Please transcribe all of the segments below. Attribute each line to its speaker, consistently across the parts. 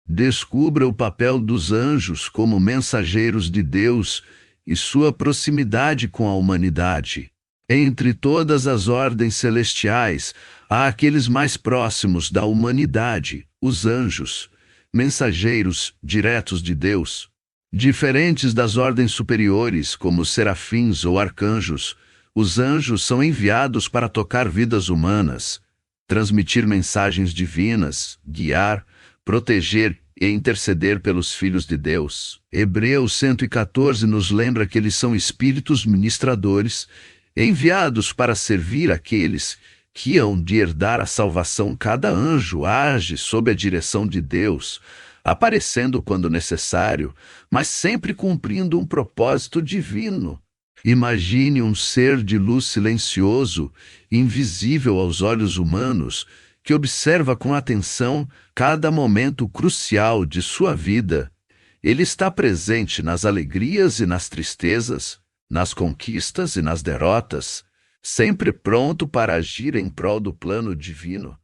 Speaker 1: Descubra o papel dos anjos como mensageiros de Deus e sua proximidade com a humanidade. Entre todas as ordens celestiais, há aqueles mais próximos da humanidade, os anjos, mensageiros diretos de Deus. Diferentes das ordens superiores, como os serafins ou arcanjos, os anjos são enviados para tocar vidas humanas, transmitir mensagens divinas, guiar, proteger e interceder pelos filhos de Deus. Hebreus 114 nos lembra que eles são espíritos ministradores, enviados para servir aqueles que hão de herdar a salvação. Cada anjo age sob a direção de Deus, aparecendo quando necessário, mas sempre cumprindo um propósito divino. Imagine um ser de luz silencioso, invisível aos olhos humanos, que observa com atenção cada momento crucial de sua vida. Ele está presente nas alegrias e nas tristezas, nas conquistas e nas derrotas, sempre pronto para agir em prol do plano divino.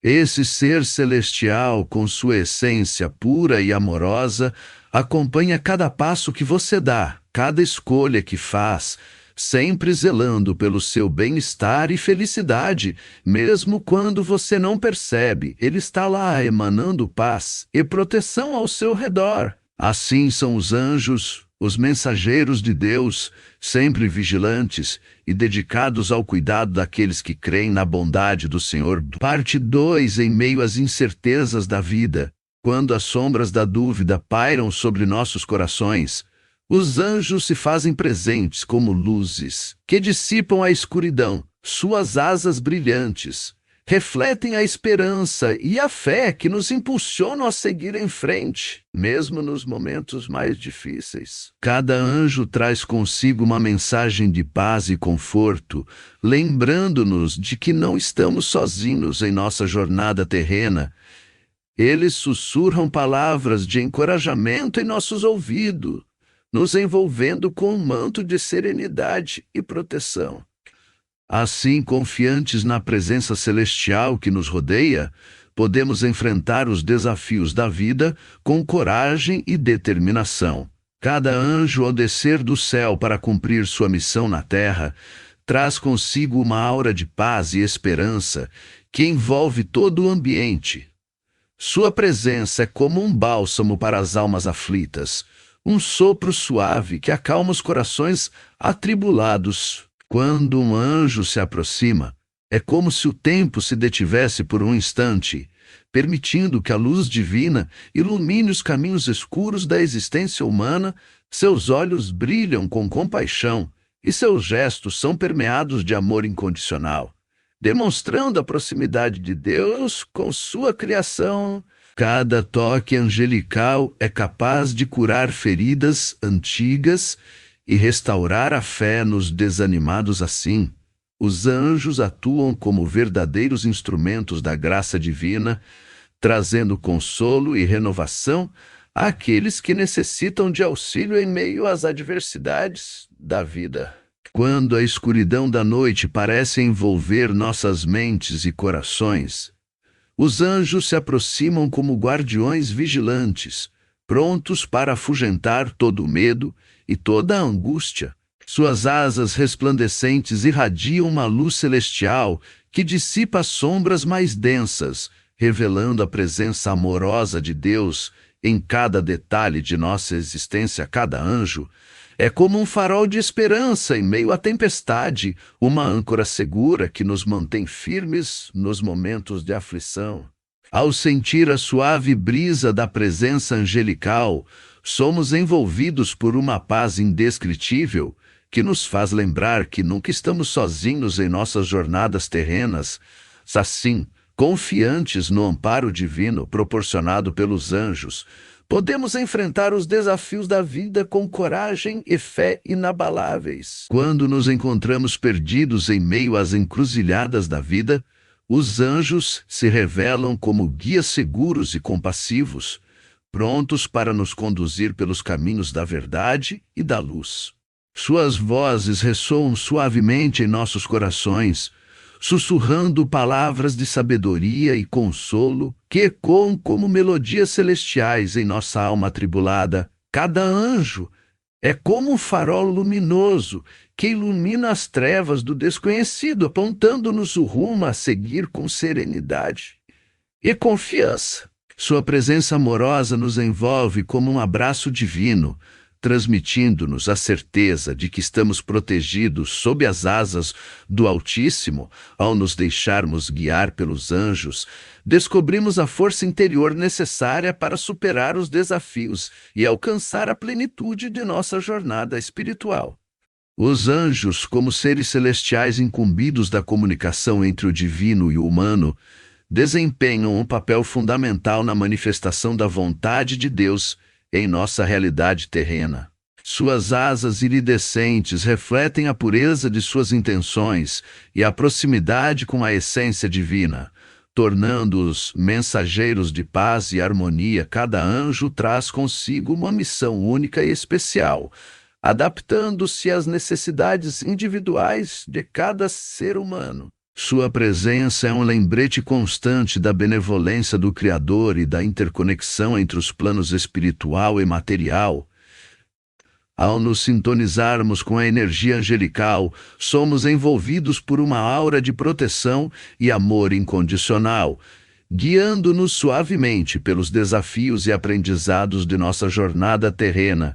Speaker 1: Esse ser celestial, com sua essência pura e amorosa, acompanha cada passo que você dá, cada escolha que faz, sempre zelando pelo seu bem-estar e felicidade, mesmo quando você não percebe. Ele está lá emanando paz e proteção ao seu redor. Assim são os anjos, os mensageiros de Deus, sempre vigilantes e dedicados ao cuidado daqueles que creem na bondade do Senhor. Parte 2. Em meio às incertezas da vida, quando as sombras da dúvida pairam sobre nossos corações, os anjos se fazem presentes como luzes que dissipam a escuridão. Suas asas brilhantes refletem a esperança e a fé que nos impulsionam a seguir em frente, mesmo nos momentos mais difíceis. Cada anjo traz consigo uma mensagem de paz e conforto, lembrando-nos de que não estamos sozinhos em nossa jornada terrena. Eles sussurram palavras de encorajamento em nossos ouvidos, nos envolvendo com um manto de serenidade e proteção. Assim, confiantes na presença celestial que nos rodeia, podemos enfrentar os desafios da vida com coragem e determinação. Cada anjo, ao descer do céu para cumprir sua missão na terra, traz consigo uma aura de paz e esperança que envolve todo o ambiente. Sua presença é como um bálsamo para as almas aflitas, um sopro suave que acalma os corações atribulados. Quando um anjo se aproxima, é como se o tempo se detivesse por um instante, permitindo que a luz divina ilumine os caminhos escuros da existência humana. Seus olhos brilham com compaixão e seus gestos são permeados de amor incondicional, demonstrando a proximidade de Deus com sua criação. Cada toque angelical é capaz de curar feridas antigas e restaurar a fé nos desanimados. Assim, os anjos atuam como verdadeiros instrumentos da graça divina, trazendo consolo e renovação àqueles que necessitam de auxílio em meio às adversidades da vida. Quando a escuridão da noite parece envolver nossas mentes e corações, os anjos se aproximam como guardiões vigilantes, prontos para afugentar todo o medo e toda a angústia. Suas asas resplandecentes irradiam uma luz celestial que dissipa as sombras mais densas, revelando a presença amorosa de Deus em cada detalhe de nossa existência. Cada anjo é como um farol de esperança em meio à tempestade, uma âncora segura que nos mantém firmes nos momentos de aflição. Ao sentir a suave brisa da presença angelical, somos envolvidos por uma paz indescritível que nos faz lembrar que nunca estamos sozinhos em nossas jornadas terrenas. Assim, confiantes no amparo divino proporcionado pelos anjos, podemos enfrentar os desafios da vida com coragem e fé inabaláveis. Quando nos encontramos perdidos em meio às encruzilhadas da vida, os anjos se revelam como guias seguros e compassivos, prontos para nos conduzir pelos caminhos da verdade e da luz. Suas vozes ressoam suavemente em nossos corações, sussurrando palavras de sabedoria e consolo que ecoam como melodias celestiais em nossa alma atribulada. Cada anjo é como um farol luminoso que ilumina as trevas do desconhecido, apontando-nos o rumo a seguir com serenidade e confiança. Sua presença amorosa nos envolve como um abraço divino, transmitindo-nos a certeza de que estamos protegidos sob as asas do Altíssimo. Ao nos deixarmos guiar pelos anjos, descobrimos a força interior necessária para superar os desafios e alcançar a plenitude de nossa jornada espiritual. Os anjos, como seres celestiais incumbidos da comunicação entre o divino e o humano, desempenham um papel fundamental na manifestação da vontade de Deus em nossa realidade terrena. Suas asas iridescentes refletem a pureza de suas intenções e a proximidade com a essência divina, tornando-os mensageiros de paz e harmonia. Cada anjo traz consigo uma missão única e especial, adaptando-se às necessidades individuais de cada ser humano. Sua presença é um lembrete constante da benevolência do Criador e da interconexão entre os planos espiritual e material. Ao nos sintonizarmos com a energia angelical, somos envolvidos por uma aura de proteção e amor incondicional, guiando-nos suavemente pelos desafios e aprendizados de nossa jornada terrena.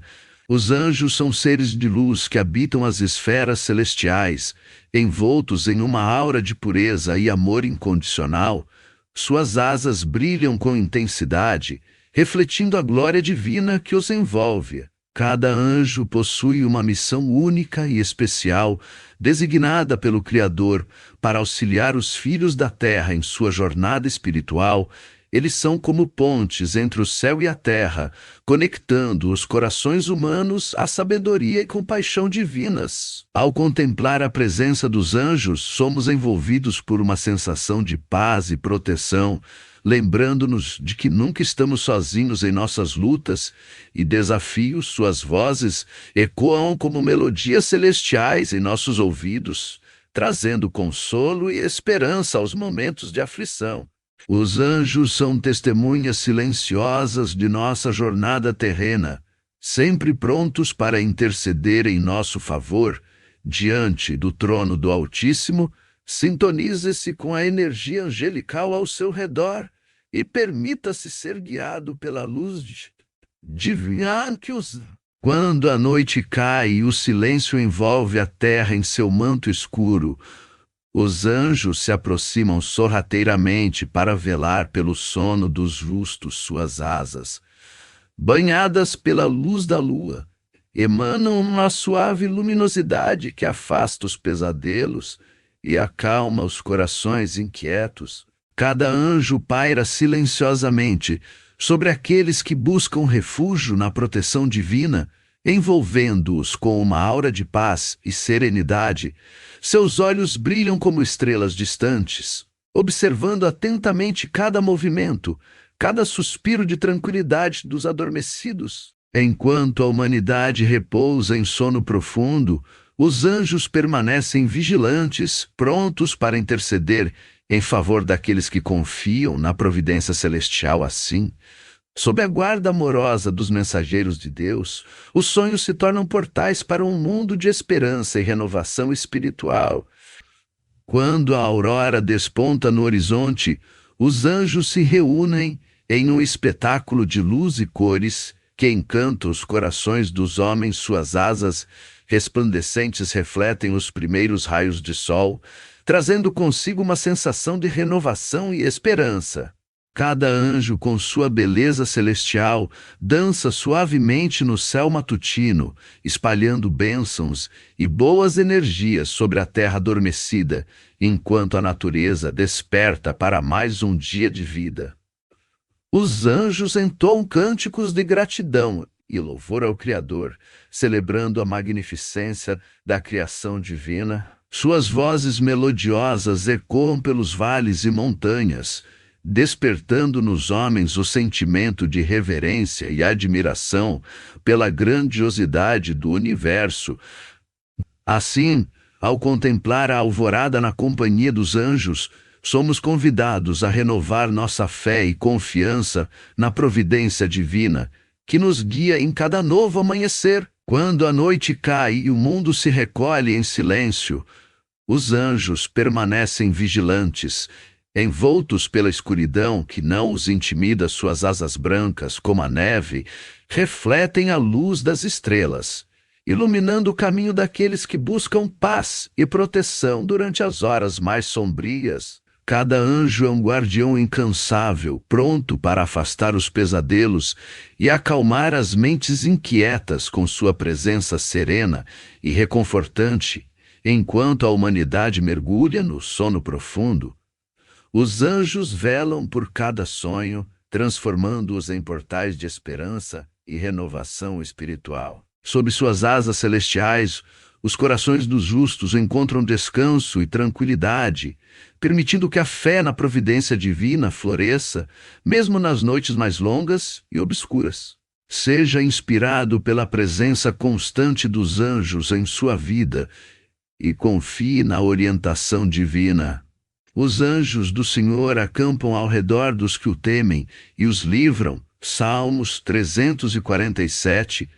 Speaker 1: Os anjos são seres de luz que habitam as esferas celestiais, envoltos em uma aura de pureza e amor incondicional. Suas asas brilham com intensidade, refletindo a glória divina que os envolve. Cada anjo possui uma missão única e especial, designada pelo Criador para auxiliar os filhos da terra em sua jornada espiritual. Eles são como pontes entre o céu e a terra, conectando os corações humanos à sabedoria e compaixão divinas. Ao contemplar a presença dos anjos, somos envolvidos por uma sensação de paz e proteção, lembrando-nos de que nunca estamos sozinhos em nossas lutas e desafios. Suas vozes ecoam como melodias celestiais em nossos ouvidos, trazendo consolo e esperança aos momentos de aflição. Os anjos são testemunhas silenciosas de nossa jornada terrena, sempre prontos para interceder em nosso favor. Diante do trono do Altíssimo, sintonize-se com a energia angelical ao seu redor e permita-se ser guiado pela luz divina que os... Quando a noite cai e o silêncio envolve a terra em seu manto escuro, os anjos se aproximam sorrateiramente para velar pelo sono dos justos. Suas asas, banhadas pela luz da lua, emanam uma suave luminosidade que afasta os pesadelos e acalma os corações inquietos. Cada anjo paira silenciosamente sobre aqueles que buscam refúgio na proteção divina, envolvendo-os com uma aura de paz e serenidade. Seus olhos brilham como estrelas distantes, observando atentamente cada movimento, cada suspiro de tranquilidade dos adormecidos. Enquanto a humanidade repousa em sono profundo, os anjos permanecem vigilantes, prontos para interceder em favor daqueles que confiam na providência celestial. Assim, sob a guarda amorosa dos mensageiros de Deus, os sonhos se tornam portais para um mundo de esperança e renovação espiritual. Quando a aurora desponta no horizonte, os anjos se reúnem em um espetáculo de luz e cores que encanta os corações dos homens. Suas asas resplandecentes refletem os primeiros raios de sol, trazendo consigo uma sensação de renovação e esperança. Cada anjo, com sua beleza celestial, dança suavemente no céu matutino, espalhando bênçãos e boas energias sobre a terra adormecida, enquanto a natureza desperta para mais um dia de vida. Os anjos entoam cânticos de gratidão e louvor ao Criador, celebrando a magnificência da criação divina. Suas vozes melodiosas ecoam pelos vales e montanhas, despertando nos homens o sentimento de reverência e admiração pela grandiosidade do universo. Assim, Ao contemplar a alvorada na companhia dos anjos, somos convidados a renovar nossa fé e confiança na providência divina, que nos guia em cada novo amanhecer. Quando a noite cai e o mundo se recolhe em silêncio, os anjos permanecem vigilantes, envoltos pela escuridão que não os intimida. Suas asas brancas, como a neve, refletem a luz das estrelas, iluminando o caminho daqueles que buscam paz e proteção durante as horas mais sombrias. Cada anjo é um guardião incansável, pronto para afastar os pesadelos e acalmar as mentes inquietas com sua presença serena e reconfortante, enquanto a humanidade mergulha no sono profundo. Os anjos velam por cada sonho, transformando-os em portais de esperança e renovação espiritual. Sob suas asas celestiais, os corações dos justos encontram descanso e tranquilidade, permitindo que a fé na providência divina floresça, mesmo nas noites mais longas e obscuras. Seja inspirado pela presença constante dos anjos em sua vida e confie na orientação divina. Os anjos do Senhor acampam ao redor dos que o temem e os livram. Salmos 347.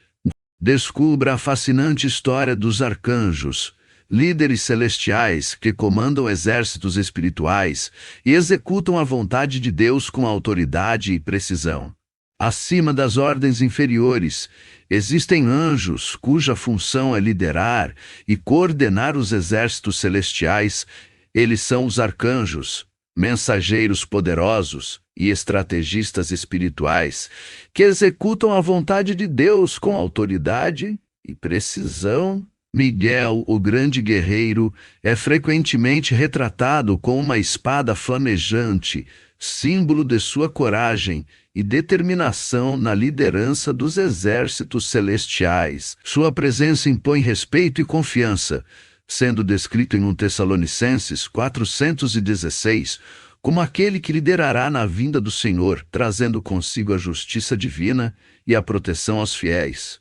Speaker 1: Descubra a fascinante história dos arcanjos, líderes celestiais que comandam exércitos espirituais e executam a vontade de Deus com autoridade e precisão. Acima das ordens inferiores, existem anjos cuja função é liderar e coordenar os exércitos celestiais. Eles são os arcanjos, mensageiros poderosos e estrategistas espirituais que executam a vontade de Deus com autoridade e precisão. Miguel, o grande guerreiro, é frequentemente retratado com uma espada flamejante, símbolo de sua coragem e determinação na liderança dos exércitos celestiais. Sua presença impõe respeito e confiança, sendo descrito em 1 Tessalonicenses 4:16 como aquele que liderará na vinda do Senhor, trazendo consigo a justiça divina e a proteção aos fiéis.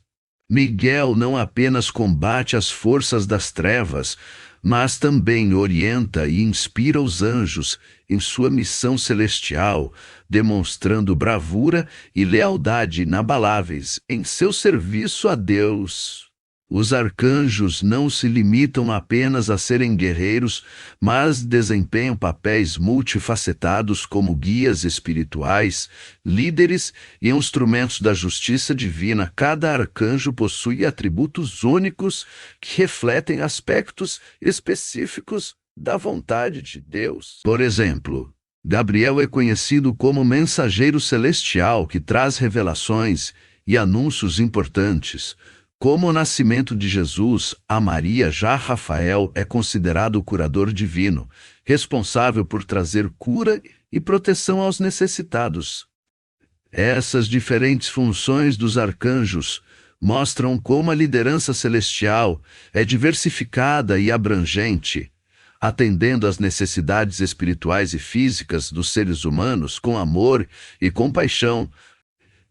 Speaker 1: Miguel não apenas combate as forças das trevas, mas também orienta e inspira os anjos em sua missão celestial, demonstrando bravura e lealdade inabaláveis em seu serviço a Deus. Os arcanjos não se limitam apenas a serem guerreiros, mas desempenham papéis multifacetados como guias espirituais, líderes e instrumentos da justiça divina. Cada arcanjo possui atributos únicos que refletem aspectos específicos da vontade de Deus. Por exemplo, Gabriel é conhecido como mensageiro celestial que traz revelações e anúncios importantes. Como o nascimento de Jesus a Maria, já Rafael é considerado o curador divino, responsável por trazer cura e proteção aos necessitados. Essas diferentes funções dos arcanjos mostram como a liderança celestial é diversificada e abrangente, atendendo às necessidades espirituais e físicas dos seres humanos com amor e compaixão.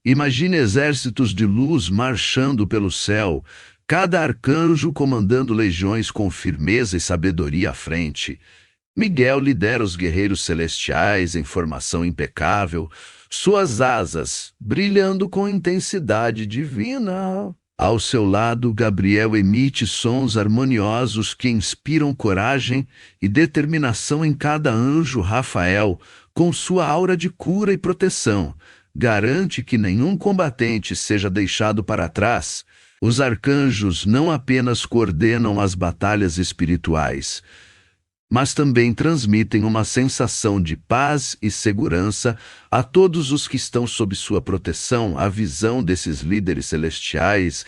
Speaker 1: Imagine exércitos de luz marchando pelo céu, cada arcanjo comandando legiões com firmeza e sabedoria à frente. Miguel lidera os guerreiros celestiais em formação impecável, suas asas brilhando com intensidade divina. Ao seu lado, Gabriel emite sons harmoniosos que inspiram coragem e determinação em cada anjo. Rafael, com sua aura de cura e proteção, garante que nenhum combatente seja deixado para trás. Os arcanjos não apenas coordenam as batalhas espirituais, mas também transmitem uma sensação de paz e segurança a todos os que estão sob sua proteção. A visão desses líderes celestiais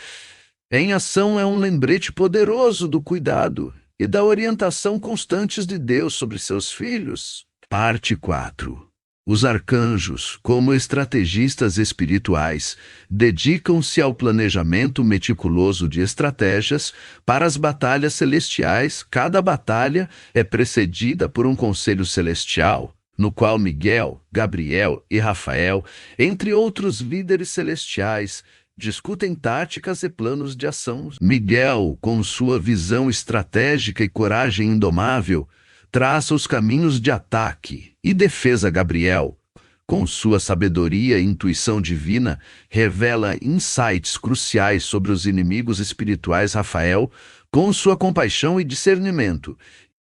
Speaker 1: em ação é um lembrete poderoso do cuidado e da orientação constantes de Deus sobre seus filhos. Parte 4. Os arcanjos, como estrategistas espirituais, dedicam-se ao planejamento meticuloso de estratégias para as batalhas celestiais. Cada batalha é precedida por um conselho celestial, no qual Miguel, Gabriel e Rafael, entre outros líderes celestiais, discutem táticas e planos de ação. Miguel, com sua visão estratégica e coragem indomável, traça os caminhos de ataque e defesa. Gabriel, com sua sabedoria e intuição divina, revela insights cruciais sobre os inimigos espirituais. Rafael, com sua compaixão e discernimento,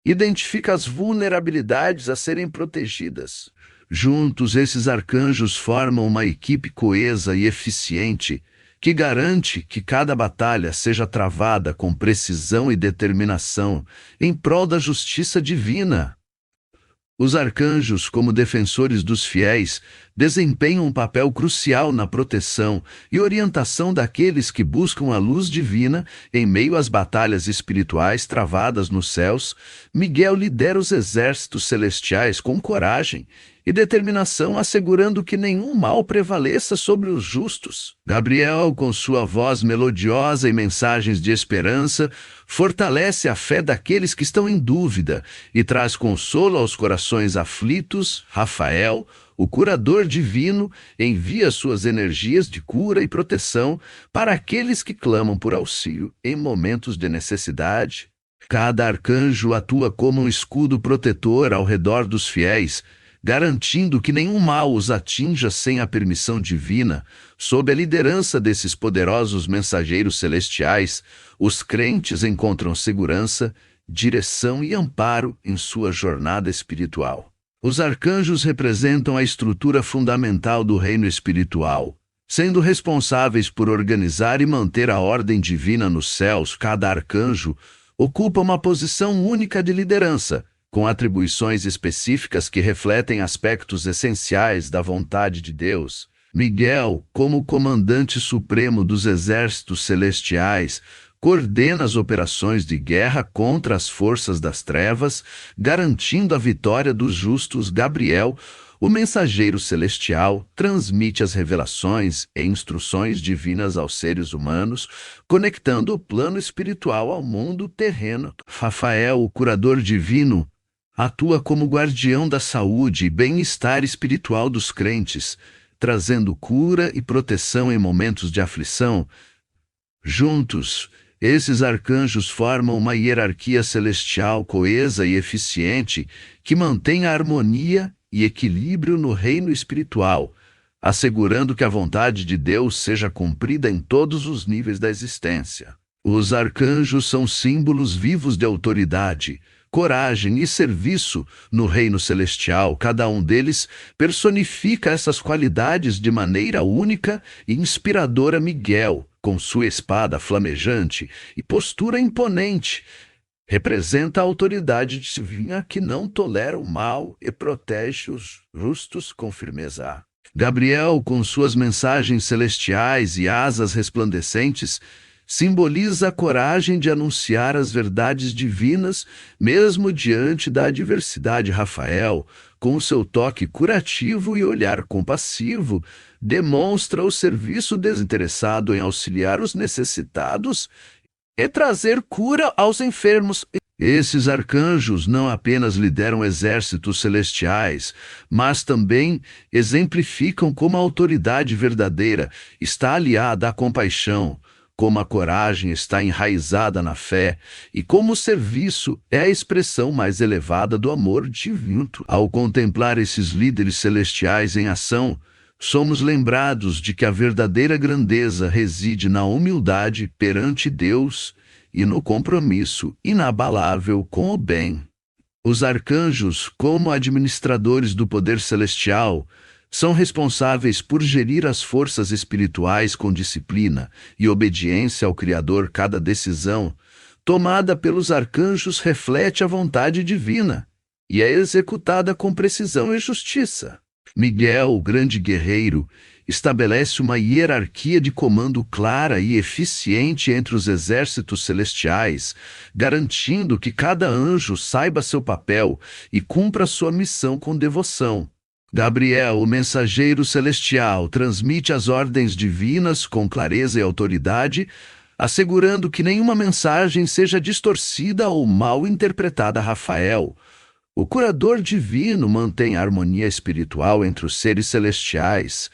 Speaker 1: identifica as vulnerabilidades a serem protegidas. Juntos, esses arcanjos formam uma equipe coesa e eficiente que garante que cada batalha seja travada com precisão e determinação em prol da justiça divina. Os arcanjos, como defensores dos fiéis, desempenham um papel crucial na proteção e orientação daqueles que buscam a luz divina em meio às batalhas espirituais travadas nos céus. Miguel lidera os exércitos celestiais com coragem e determinação, assegurando que nenhum mal prevaleça sobre os justos. Gabriel, com sua voz melodiosa e mensagens de esperança, fortalece a fé daqueles que estão em dúvida e traz consolo aos corações aflitos. Rafael, o curador divino, envia suas energias de cura e proteção para aqueles que clamam por auxílio em momentos de necessidade. Cada arcanjo atua como um escudo protetor ao redor dos fiéis, garantindo que nenhum mal os atinja sem a permissão divina. Sob a liderança desses poderosos mensageiros celestiais, os crentes encontram segurança, direção e amparo em sua jornada espiritual. Os arcanjos representam a estrutura fundamental do reino espiritual, sendo responsáveis por organizar e manter a ordem divina nos céus. Cada arcanjo ocupa uma posição única de liderança, com atribuições específicas que refletem aspectos essenciais da vontade de Deus. Miguel, como comandante supremo dos exércitos celestiais, coordena as operações de guerra contra as forças das trevas, garantindo a vitória dos justos. Gabriel, o mensageiro celestial, transmite as revelações e instruções divinas aos seres humanos, conectando o plano espiritual ao mundo terreno. Rafael, o curador divino, atua como guardião da saúde e bem-estar espiritual dos crentes, trazendo cura e proteção em momentos de aflição. Juntos, esses arcanjos formam uma hierarquia celestial coesa e eficiente que mantém a harmonia e equilíbrio no reino espiritual, assegurando que a vontade de Deus seja cumprida em todos os níveis da existência. Os arcanjos são símbolos vivos de autoridade, coragem e serviço no reino celestial. Cada um deles personifica essas qualidades de maneira única e inspiradora. Miguel, com sua espada flamejante e postura imponente, representa a autoridade divina que não tolera o mal e protege os justos com firmeza. Gabriel, com suas mensagens celestiais e asas resplandecentes, simboliza a coragem de anunciar as verdades divinas, mesmo diante da adversidade. Rafael, com seu toque curativo e olhar compassivo, demonstra o serviço desinteressado em auxiliar os necessitados e trazer cura aos enfermos. Esses arcanjos não apenas lideram exércitos celestiais, mas também exemplificam como a autoridade verdadeira está aliada à compaixão, como a coragem está enraizada na fé e como o serviço é a expressão mais elevada do amor divino. Ao contemplar esses líderes celestiais em ação, somos lembrados de que a verdadeira grandeza reside na humildade perante Deus e no compromisso inabalável com o bem. Os arcanjos, como administradores do poder celestial, são responsáveis por gerir as forças espirituais com disciplina e obediência ao Criador. Cada decisão tomada pelos arcanjos reflete a vontade divina e é executada com precisão e justiça. Miguel, o grande guerreiro, estabelece uma hierarquia de comando clara e eficiente entre os exércitos celestiais, garantindo que cada anjo saiba seu papel e cumpra sua missão com devoção. Gabriel, o mensageiro celestial, transmite as ordens divinas com clareza e autoridade, assegurando que nenhuma mensagem seja distorcida ou mal interpretada. Rafael, o curador divino, mantém a harmonia espiritual entre os seres celestiais,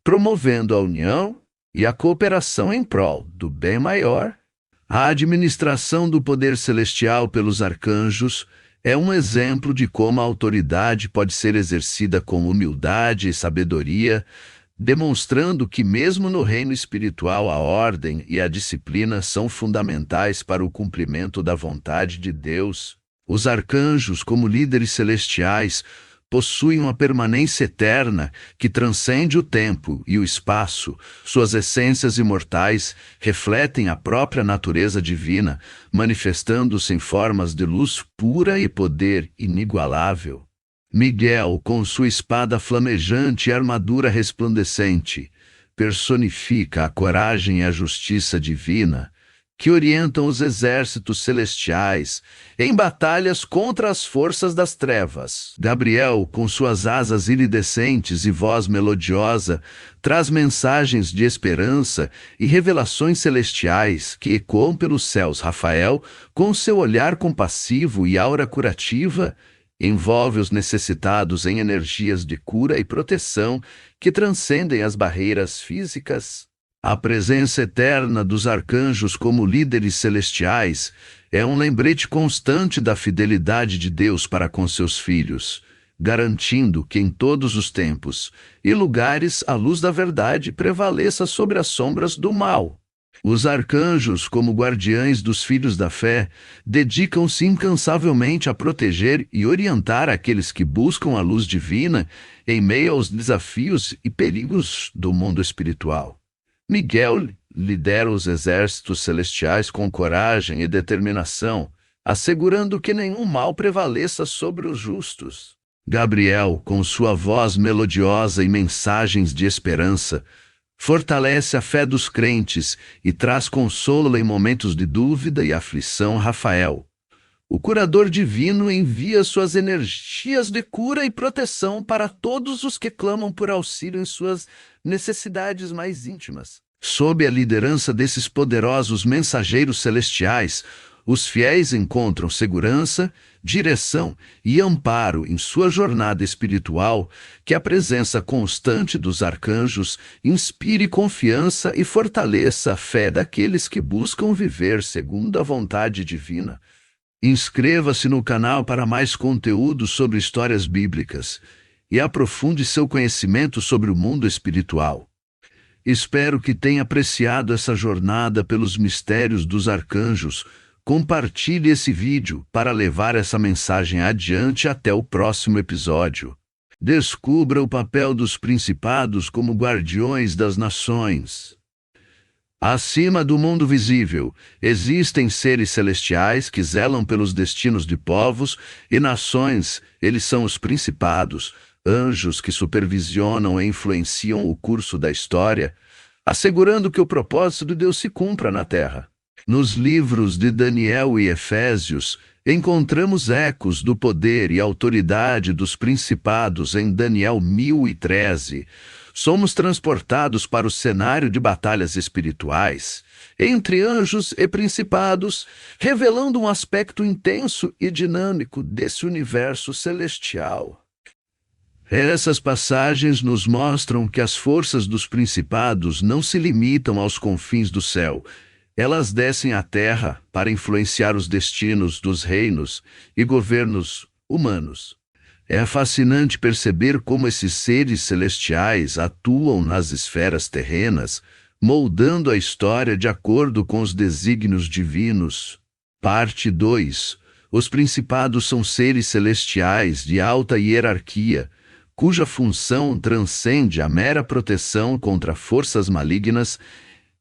Speaker 1: promovendo a união e a cooperação em prol do bem maior. A administração do poder celestial pelos arcanjos é um exemplo de como a autoridade pode ser exercida com humildade e sabedoria, demonstrando que mesmo no reino espiritual a ordem e a disciplina são fundamentais para o cumprimento da vontade de Deus. Os arcanjos, como líderes celestiais, possuem uma permanência eterna que transcende o tempo e o espaço. Suas essências imortais refletem a própria natureza divina, manifestando-se em formas de luz pura e poder inigualável. Miguel, com sua espada flamejante e armadura resplandecente, personifica a coragem e a justiça divina, que orientam os exércitos celestiais em batalhas contra as forças das trevas. Gabriel, com suas asas iridescentes e voz melodiosa, traz mensagens de esperança e revelações celestiais que ecoam pelos céus. Rafael, com seu olhar compassivo e aura curativa, envolve os necessitados em energias de cura e proteção que transcendem as barreiras físicas. A presença eterna dos arcanjos como líderes celestiais é um lembrete constante da fidelidade de Deus para com seus filhos, garantindo que em todos os tempos e lugares a luz da verdade prevaleça sobre as sombras do mal. Os arcanjos, como guardiães dos filhos da fé, dedicam-se incansavelmente a proteger e orientar aqueles que buscam a luz divina em meio aos desafios e perigos do mundo espiritual. Miguel lidera os exércitos celestiais com coragem e determinação, assegurando que nenhum mal prevaleça sobre os justos. Gabriel, com sua voz melodiosa e mensagens de esperança, fortalece a fé dos crentes e traz consolo em momentos de dúvida e aflição. Rafael, o curador divino, envia suas energias de cura e proteção para todos os que clamam por auxílio em suas necessidades mais íntimas. Sob a liderança desses poderosos mensageiros celestiais, os fiéis encontram segurança, direção e amparo em sua jornada espiritual. Que a presença constante dos arcanjos inspire confiança e fortaleça a fé daqueles que buscam viver segundo a vontade divina. Inscreva-se no canal para mais conteúdo sobre histórias bíblicas e aprofunde seu conhecimento sobre o mundo espiritual. Espero que tenha apreciado essa jornada pelos mistérios dos arcanjos. Compartilhe esse vídeo para levar essa mensagem adiante até o próximo episódio. Descubra o papel dos principados como guardiões das nações. Acima do mundo visível, existem seres celestiais que zelam pelos destinos de povos e nações. Eles são os principados, anjos que supervisionam e influenciam o curso da história, assegurando que o propósito de Deus se cumpra na terra. Nos livros de Daniel e Efésios, encontramos ecos do poder e autoridade dos principados em Daniel 1013. Somos transportados para o cenário de batalhas espirituais, entre anjos e principados, revelando um aspecto intenso e dinâmico desse universo celestial. Essas passagens nos mostram que as forças dos principados não se limitam aos confins do céu. Elas descem à terra para influenciar os destinos dos reinos e governos humanos. É fascinante perceber como esses seres celestiais atuam nas esferas terrenas, moldando a história de acordo com os desígnios divinos. Parte 2. Os principados são seres celestiais de alta hierarquia, cuja função transcende a mera proteção contra forças malignas.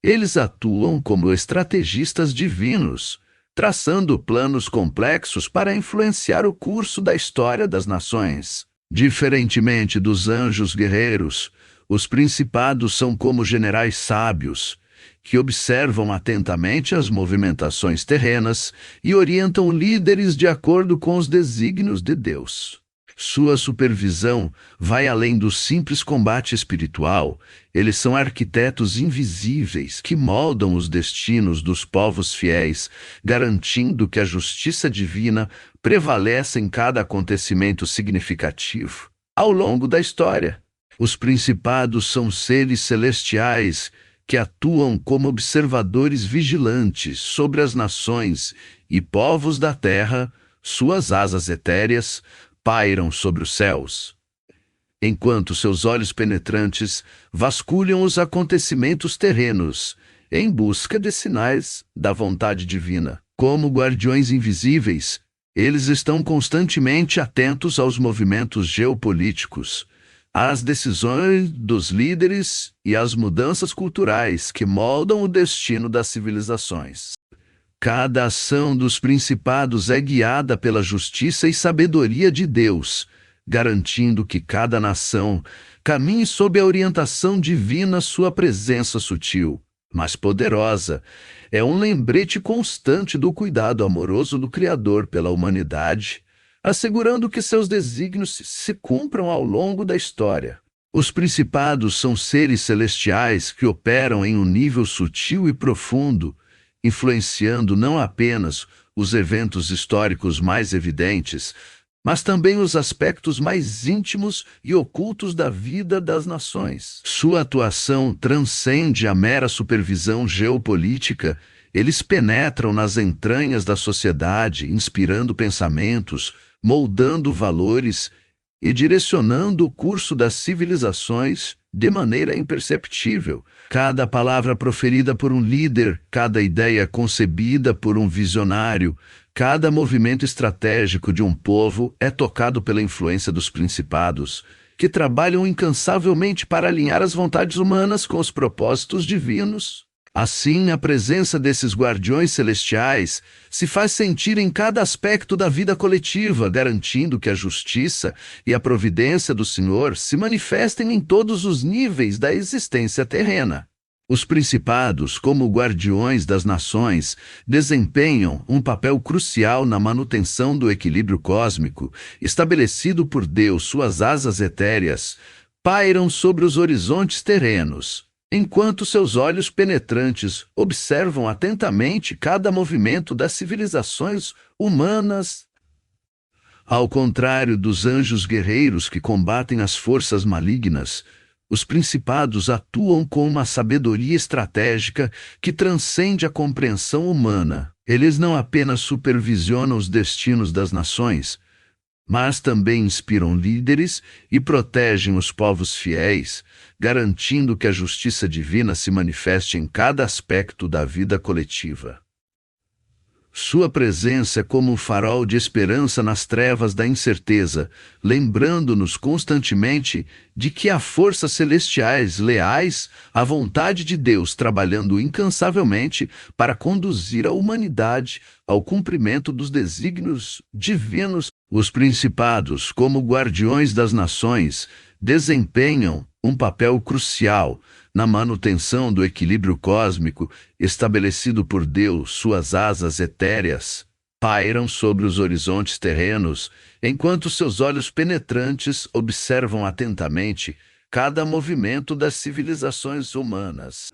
Speaker 1: Eles atuam como estrategistas divinos, traçando planos complexos para influenciar o curso da história das nações. Diferentemente dos anjos guerreiros, os principados são como generais sábios, que observam atentamente as movimentações terrenas e orientam líderes de acordo com os desígnios de Deus. Sua supervisão vai além do simples combate espiritual. Eles são arquitetos invisíveis que moldam os destinos dos povos fiéis, garantindo que a justiça divina prevaleça em cada acontecimento significativo ao longo da história. Os principados são seres celestiais que atuam como observadores vigilantes sobre as nações e povos da terra, suas asas etéreas pairam sobre os céus. Enquanto seus olhos penetrantes vasculham os acontecimentos terrenos, em busca de sinais da vontade divina. Como guardiões invisíveis, eles estão constantemente atentos aos movimentos geopolíticos, às decisões dos líderes e às mudanças culturais que moldam o destino das civilizações. Cada ação dos principados é guiada pela justiça e sabedoria de Deus, garantindo que cada nação caminhe sob a orientação divina. Sua presença sutil, mas poderosa, é um lembrete constante do cuidado amoroso do Criador pela humanidade, assegurando que seus desígnios se cumpram ao longo da história. Os principados são seres celestiais que operam em um nível sutil e profundo, influenciando não apenas os eventos históricos mais evidentes, mas também os aspectos mais íntimos e ocultos da vida das nações. Sua atuação transcende a mera supervisão geopolítica. Eles penetram nas entranhas da sociedade, inspirando pensamentos, moldando valores e direcionando o curso das civilizações de maneira imperceptível. Cada palavra proferida por um líder, cada ideia concebida por um visionário, cada movimento estratégico de um povo é tocado pela influência dos principados, que trabalham incansavelmente para alinhar as vontades humanas com os propósitos divinos. Assim, a presença desses guardiões celestiais se faz sentir em cada aspecto da vida coletiva, garantindo que a justiça e a providência do Senhor se manifestem em todos os níveis da existência terrena. Os principados, como guardiões das nações, desempenham um papel crucial na manutenção do equilíbrio cósmico, estabelecido por Deus. Suas asas etéreas pairam sobre os horizontes terrenos, enquanto seus olhos penetrantes observam atentamente cada movimento das civilizações humanas. Ao contrário dos anjos guerreiros que combatem as forças malignas, os principados atuam com uma sabedoria estratégica que transcende a compreensão humana. Eles não apenas supervisionam os destinos das nações, mas também inspiram líderes e protegem os povos fiéis, garantindo que a justiça divina se manifeste em cada aspecto da vida coletiva. Sua presença é como um farol de esperança nas trevas da incerteza, lembrando-nos constantemente de que há forças celestiais leais à vontade de Deus trabalhando incansavelmente para conduzir a humanidade ao cumprimento dos desígnios divinos. Os principados, como guardiões das nações, desempenham um papel crucial na manutenção do equilíbrio cósmico estabelecido por Deus. Suas asas etéreas pairam sobre os horizontes terrenos, enquanto seus olhos penetrantes observam atentamente cada movimento das civilizações humanas.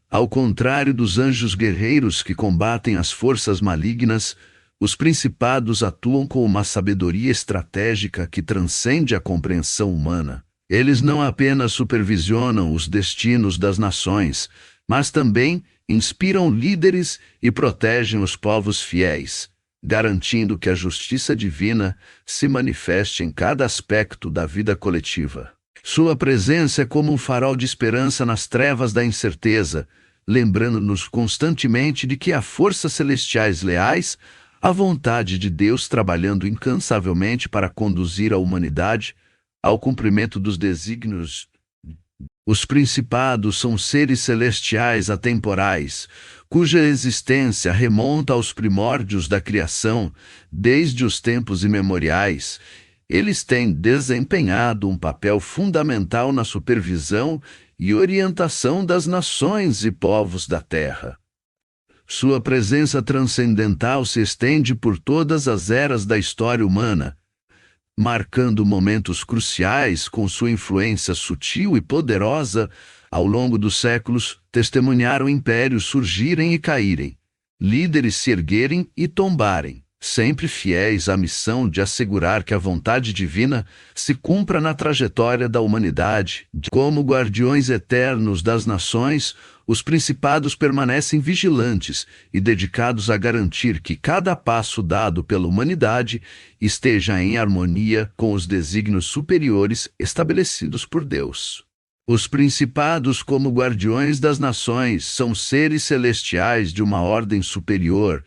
Speaker 1: Ao contrário dos anjos guerreiros que combatem as forças malignas, os principados atuam com uma sabedoria estratégica que transcende a compreensão humana. Eles não apenas supervisionam os destinos das nações, mas também inspiram líderes e protegem os povos fiéis, garantindo que a justiça divina se manifeste em cada aspecto da vida coletiva. Sua presença é como um farol de esperança nas trevas da incerteza, lembrando-nos constantemente de que há forças celestiais leais à vontade de Deus trabalhando incansavelmente para conduzir a humanidade ao cumprimento dos desígnios. Os principados são seres celestiais atemporais, cuja existência remonta aos primórdios da criação, desde os tempos imemoriais. Eles têm desempenhado um papel fundamental na supervisão e orientação das nações e povos da Terra. Sua presença transcendental se estende por todas as eras da história humana, marcando momentos cruciais com sua influência sutil e poderosa. Ao longo dos séculos, testemunharam impérios surgirem e caírem, líderes se erguerem e tombarem. sempre fiéis à missão de assegurar que a vontade divina se cumpra na trajetória da humanidade. Como guardiões eternos das nações, os principados permanecem vigilantes e dedicados a garantir que cada passo dado pela humanidade esteja em harmonia com os desígnios superiores estabelecidos por Deus. Os principados, como guardiões das nações, são seres celestiais de uma ordem superior,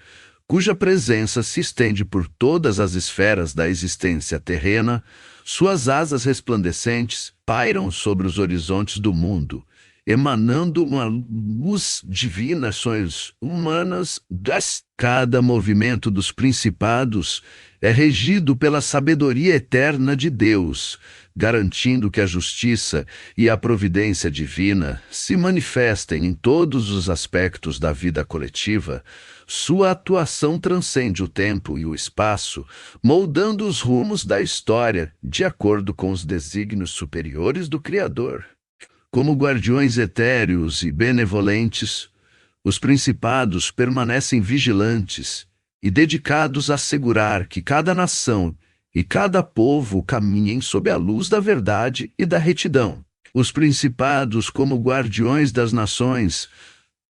Speaker 1: cuja presença se estende por todas as esferas da existência terrena. Suas asas resplandecentes pairam sobre os horizontes do mundo, emanando uma luz divina às ações humanas. Cada movimento dos principados é regido pela sabedoria eterna de Deus, garantindo que a justiça e a providência divina se manifestem em todos os aspectos da vida coletiva. Sua atuação transcende o tempo e o espaço, moldando os rumos da história de acordo com os desígnios superiores do Criador. Como guardiões etéreos e benevolentes, os principados permanecem vigilantes e dedicados a assegurar que cada nação e cada povo caminhem sob a luz da verdade e da retidão. Os principados, como guardiões das nações,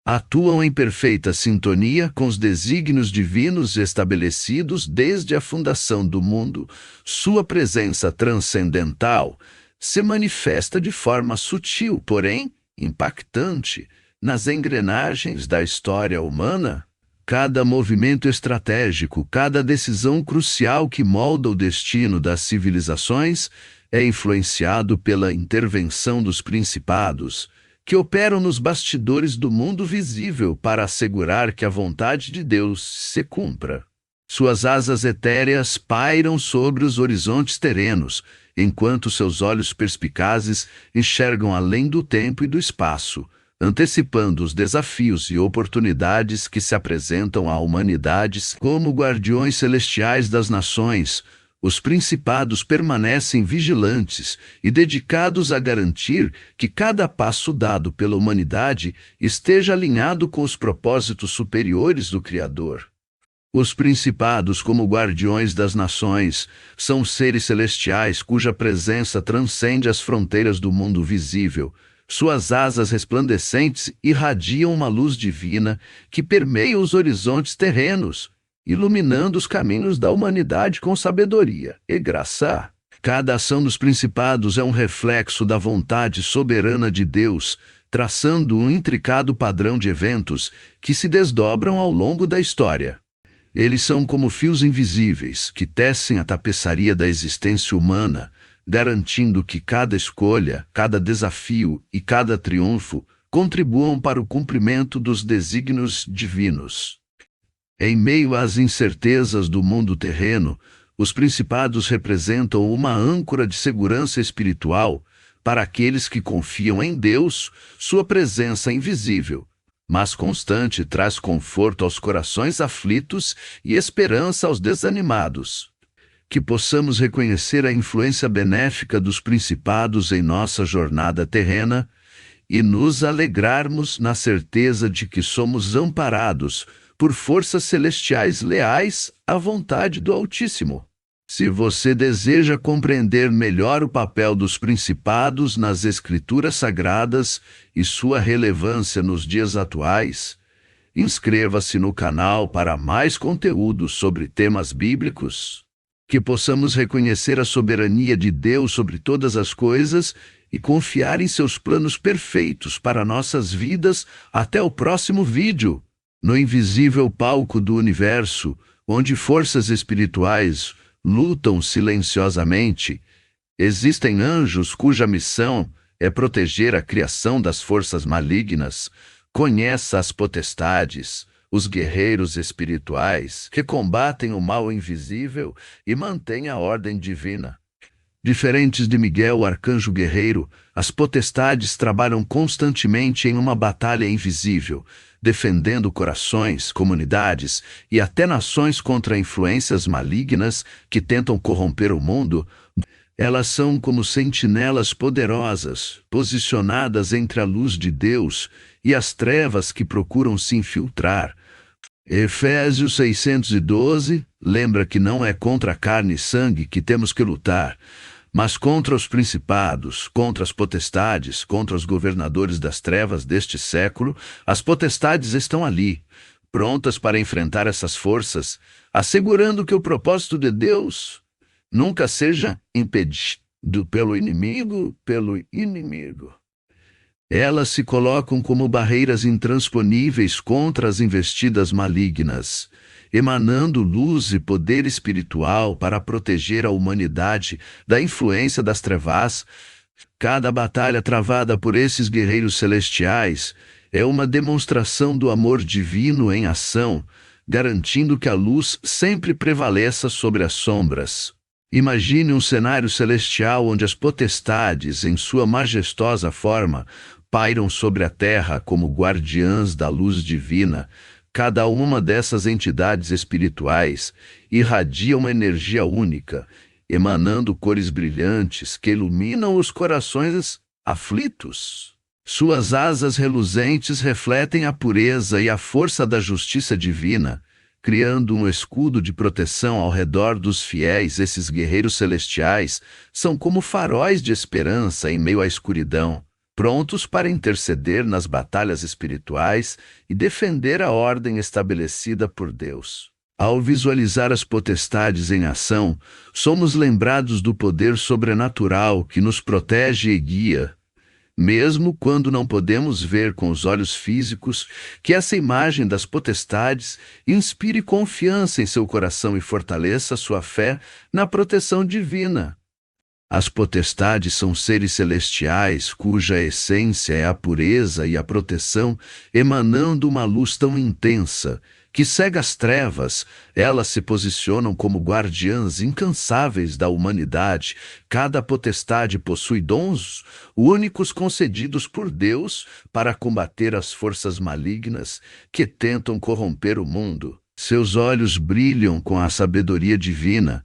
Speaker 1: atuam em perfeita sintonia com os desígnios divinos estabelecidos desde a fundação do mundo. Sua presença transcendental se manifesta de forma sutil, porém impactante, nas engrenagens da história humana. Cada movimento estratégico, cada decisão crucial que molda o destino das civilizações é influenciado pela intervenção dos principados, que operam nos bastidores do mundo visível para assegurar que a vontade de Deus se cumpra. Suas asas etéreas pairam sobre os horizontes terrenos, enquanto seus olhos perspicazes enxergam além do tempo e do espaço, antecipando os desafios e oportunidades que se apresentam à humanidade. Como guardiões celestiais das nações, os principados permanecem vigilantes e dedicados a garantir que cada passo dado pela humanidade esteja alinhado com os propósitos superiores do Criador. Os principados, como guardiões das nações, são seres celestiais cuja presença transcende as fronteiras do mundo visível. Suas asas resplandecentes irradiam uma luz divina que permeia os horizontes terrenos, iluminando os caminhos da humanidade com sabedoria e graça. Cada ação dos principados é um reflexo da vontade soberana de Deus, traçando um intricado padrão de eventos que se desdobram ao longo da história. Eles são como fios invisíveis que tecem a tapeçaria da existência humana, garantindo que cada escolha, cada desafio e cada triunfo contribuam para o cumprimento dos desígnios divinos. Em meio às incertezas do mundo terreno, os principados representam uma âncora de segurança espiritual para aqueles que confiam em Deus. Sua presença invisível, mas constante, traz conforto aos corações aflitos e esperança aos desanimados. Que possamos reconhecer a influência benéfica dos principados em nossa jornada terrena e nos alegrarmos na certeza de que somos amparados por forças celestiais leais à vontade do Altíssimo. Se você deseja compreender melhor o papel dos principados nas Escrituras Sagradas e sua relevância nos dias atuais, inscreva-se no canal para mais conteúdo sobre temas bíblicos. Que possamos reconhecer a soberania de Deus sobre todas as coisas e confiar em seus planos perfeitos para nossas vidas. Até o próximo vídeo. No invisível palco do universo, onde forças espirituais lutam silenciosamente, existem anjos cuja missão é proteger a criação das forças malignas. Conheça as potestades, os guerreiros espirituais que combatem o mal invisível e mantêm a ordem divina. Diferentes de Miguel, o arcanjo guerreiro, as potestades trabalham constantemente em uma batalha invisível, defendendo corações, comunidades e até nações contra influências malignas que tentam corromper o mundo. Elas são como sentinelas poderosas, posicionadas entre a luz de Deus e as trevas que procuram se infiltrar. Efésios 612 lembra que não é contra carne e sangue que temos que lutar, mas contra os principados, contra as potestades, contra os governadores das trevas deste século. As potestades estão ali, prontas para enfrentar essas forças, assegurando que o propósito de Deus nunca seja impedido pelo inimigo. Elas se colocam como barreiras intransponíveis contra as investidas malignas, emanando luz e poder espiritual para proteger a humanidade da influência das trevas. Cada batalha travada por esses guerreiros celestiais é uma demonstração do amor divino em ação, garantindo que a luz sempre prevaleça sobre as sombras. Imagine um cenário celestial onde as potestades, em sua majestosa forma, pairam sobre a terra como guardiãs da luz divina. Cada uma dessas entidades espirituais irradia uma energia única, emanando cores brilhantes que iluminam os corações aflitos. Suas asas reluzentes refletem a pureza e a força da justiça divina, criando um escudo de proteção ao redor dos fiéis. Esses guerreiros celestiais são como faróis de esperança em meio à escuridão, prontos para interceder nas batalhas espirituais e defender a ordem estabelecida por Deus. Ao visualizar as potestades em ação, somos lembrados do poder sobrenatural que nos protege e guia, mesmo quando não podemos ver com os olhos físicos. Que essa imagem das potestades inspire confiança em seu coração e fortaleça sua fé na proteção divina. As potestades são seres celestiais cuja essência é a pureza e a proteção, emanando uma luz tão intensa que cega as trevas. Elas se posicionam como guardiãs incansáveis da humanidade. Cada potestade possui dons únicos concedidos por Deus para combater as forças malignas que tentam corromper o mundo. Seus olhos brilham com a sabedoria divina,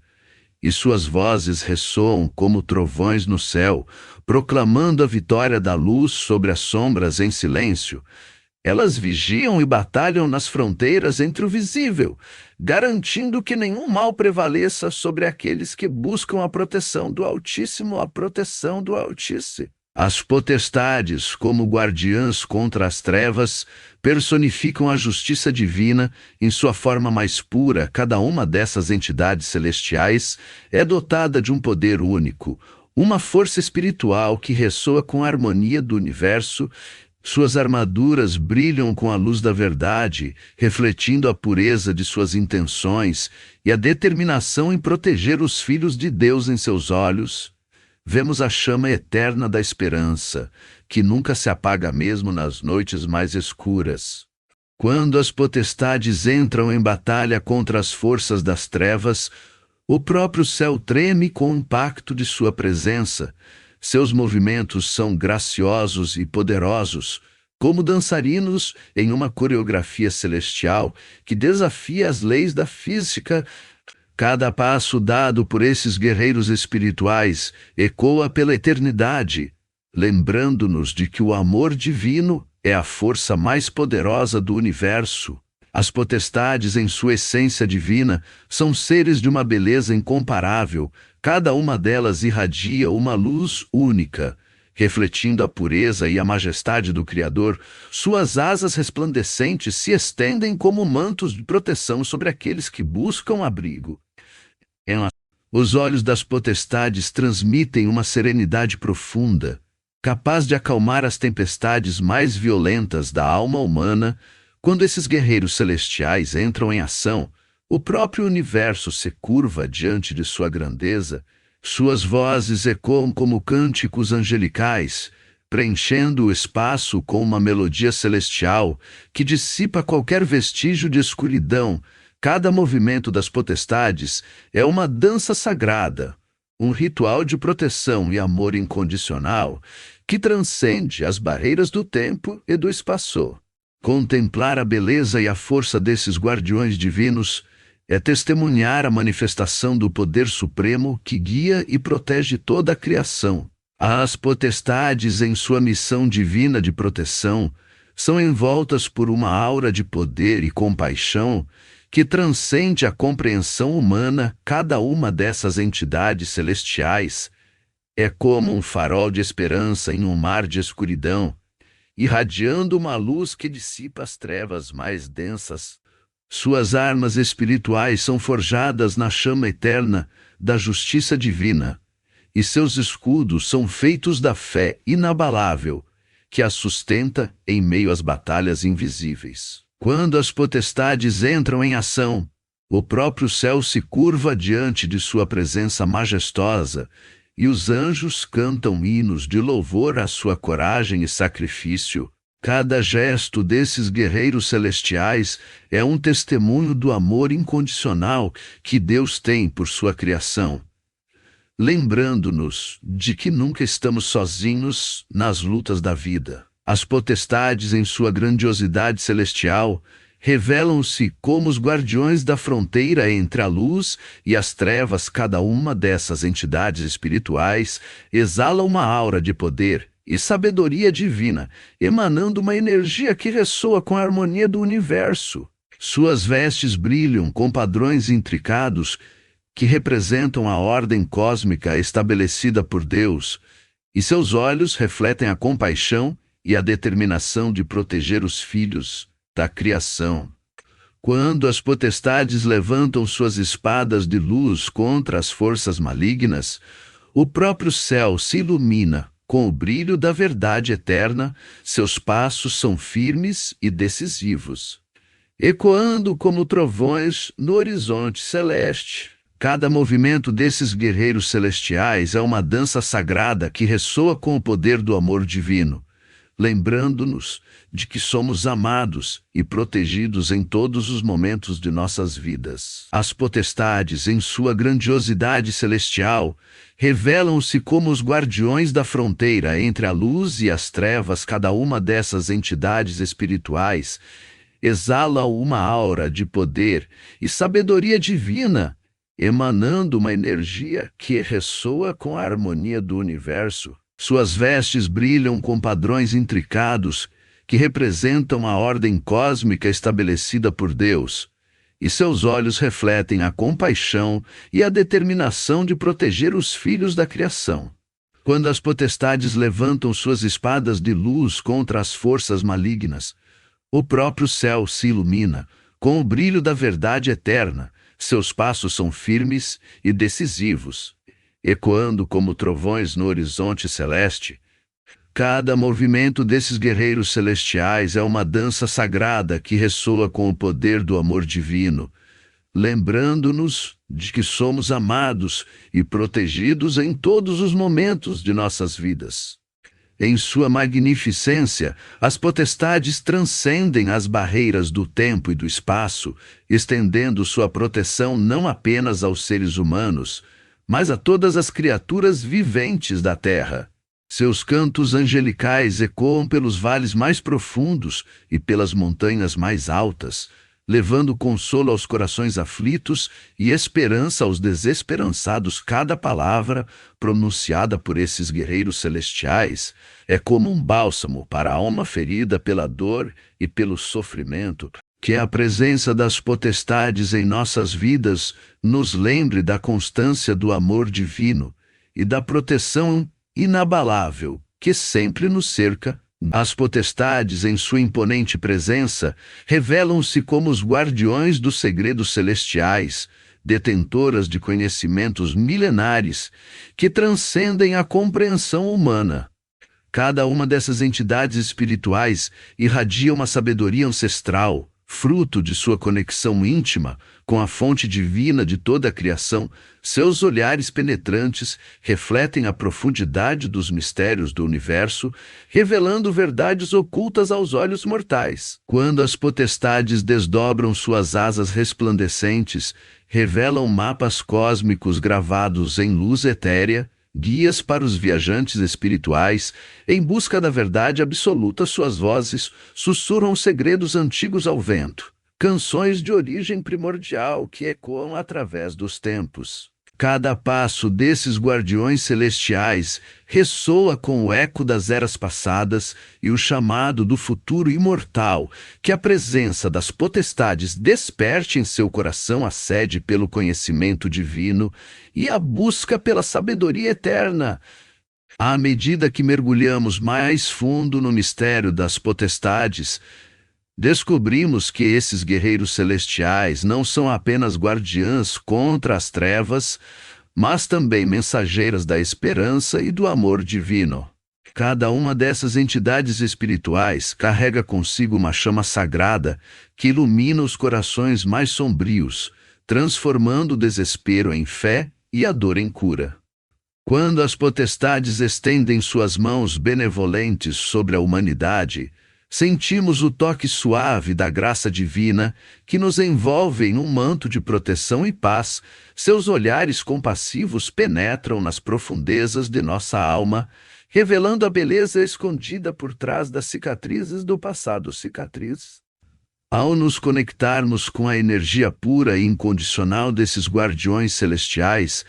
Speaker 1: e suas vozes ressoam como trovões no céu, proclamando a vitória da luz sobre as sombras em silêncio. Elas vigiam e batalham nas fronteiras entre o visível, garantindo que nenhum mal prevaleça sobre aqueles que buscam a proteção do Altíssimo, As potestades, como guardiãs contra as trevas, personificam a justiça divina em sua forma mais pura. Cada uma dessas entidades celestiais é dotada de um poder único, uma força espiritual que ressoa com a harmonia do universo. Suas armaduras brilham com a luz da verdade, refletindo a pureza de suas intenções e a determinação em proteger os filhos de Deus. Em seus olhos vemos a chama eterna da esperança, que nunca se apaga mesmo nas noites mais escuras. Quando as potestades entram em batalha contra as forças das trevas, o próprio céu treme com o impacto de sua presença. Seus movimentos são graciosos e poderosos, como dançarinos em uma coreografia celestial que desafia as leis da física. Cada passo dado por esses guerreiros espirituais ecoa pela eternidade, lembrando-nos de que o amor divino é a força mais poderosa do universo. As potestades, em sua essência divina, são seres de uma beleza incomparável. Cada uma delas irradia uma luz única, refletindo a pureza e a majestade do Criador. Suas asas resplandecentes se estendem como mantos de proteção sobre aqueles que buscam abrigo. Os olhos das potestades transmitem uma serenidade profunda, capaz de acalmar as tempestades mais violentas da alma humana. Quando esses guerreiros celestiais entram em ação, o próprio universo se curva diante de sua grandeza. Suas vozes ecoam como cânticos angelicais, preenchendo o espaço com uma melodia celestial que dissipa qualquer vestígio de escuridão. Cada movimento das potestades é uma dança sagrada, um ritual de proteção e amor incondicional que transcende as barreiras do tempo e do espaço. Contemplar a beleza e a força desses guardiões divinos é testemunhar a manifestação do poder supremo que guia e protege toda a criação. As potestades, em sua missão divina de proteção, são envoltas por uma aura de poder e compaixão que transcende a compreensão humana. Cada uma dessas entidades celestiais é como um farol de esperança em um mar de escuridão, irradiando uma luz que dissipa as trevas mais densas. Suas armas espirituais são forjadas na chama eterna da justiça divina, e seus escudos são feitos da fé inabalável, que as sustenta em meio às batalhas invisíveis. Quando as potestades entram em ação, o próprio céu se curva diante de sua presença majestosa, e os anjos cantam hinos de louvor à sua coragem e sacrifício. Cada gesto desses guerreiros celestiais é um testemunho do amor incondicional que Deus tem por sua criação, lembrando-nos de que nunca estamos sozinhos nas lutas da vida. As potestades, em sua grandiosidade celestial, revelam-se como os guardiões da fronteira entre a luz e as trevas. Cada uma dessas entidades espirituais exala uma aura de poder e sabedoria divina, emanando uma energia que ressoa com a harmonia do universo. Suas vestes brilham com padrões intricados que representam a ordem cósmica estabelecida por Deus, e seus olhos refletem a compaixão e a determinação de proteger os filhos da criação. Quando as potestades levantam suas espadas de luz contra as forças malignas, o próprio céu se ilumina com o brilho da verdade eterna. Seus passos são firmes e decisivos, ecoando como trovões no horizonte celeste. Cada movimento desses guerreiros celestiais é uma dança sagrada que ressoa com o poder do amor divino, lembrando-nos de que somos amados e protegidos em todos os momentos de nossas vidas. As potestades, em sua grandiosidade celestial, revelam-se como os guardiões da fronteira entre a luz e as trevas. Cada uma dessas entidades espirituais exala uma aura de poder e sabedoria divina, emanando uma energia que ressoa com a harmonia do universo. Suas vestes brilham com padrões intricados que representam a ordem cósmica estabelecida por Deus, e seus olhos refletem a compaixão e a determinação de proteger os filhos da criação. Quando as potestades levantam suas espadas de luz contra as forças malignas, o próprio céu se ilumina com o brilho da verdade eterna. Seus passos são firmes e decisivos, ecoando como trovões no horizonte celeste. Cada movimento desses guerreiros celestiais é uma dança sagrada que ressoa com o poder do amor divino, lembrando-nos de que somos amados e protegidos em todos os momentos de nossas vidas. Em sua magnificência, as potestades transcendem as barreiras do tempo e do espaço, estendendo sua proteção não apenas aos seres humanos, mas a todas as criaturas viventes da terra. Seus cantos angelicais ecoam pelos vales mais profundos e pelas montanhas mais altas, levando consolo aos corações aflitos e esperança aos desesperançados. Cada palavra pronunciada por esses guerreiros celestiais é como um bálsamo para a alma ferida pela dor e pelo sofrimento. Que a presença das potestades em nossas vidas nos lembre da constância do amor divino e da proteção inabalável que sempre nos cerca. As potestades, em sua imponente presença, revelam-se como os guardiões dos segredos celestiais, detentoras de conhecimentos milenares que transcendem a compreensão humana. Cada uma dessas entidades espirituais irradia uma sabedoria ancestral, fruto de sua conexão íntima com a fonte divina de toda a criação. Seus olhares penetrantes refletem a profundidade dos mistérios do universo, revelando verdades ocultas aos olhos mortais. Quando as potestades desdobram suas asas resplandecentes, revelam mapas cósmicos gravados em luz etérea, guias para os viajantes espirituais em busca da verdade absoluta. Suas vozes sussurram segredos antigos ao vento, canções de origem primordial que ecoam através dos tempos. Cada passo desses guardiões celestiais ressoa com o eco das eras passadas e o chamado do futuro imortal, que a presença das potestades desperte em seu coração a sede pelo conhecimento divino e a busca pela sabedoria eterna. À medida que mergulhamos mais fundo no mistério das potestades, descobrimos que esses guerreiros celestiais não são apenas guardiãs contra as trevas, mas também mensageiras da esperança e do amor divino. Cada uma dessas entidades espirituais carrega consigo uma chama sagrada que ilumina os corações mais sombrios, transformando o desespero em fé e a dor em cura. Quando as potestades estendem suas mãos benevolentes sobre a humanidade, sentimos o toque suave da graça divina que nos envolve em um manto de proteção e paz. Seus olhares compassivos penetram nas profundezas de nossa alma, revelando a beleza escondida por trás das cicatrizes do passado. Ao nos conectarmos com a energia pura e incondicional desses guardiões celestiais,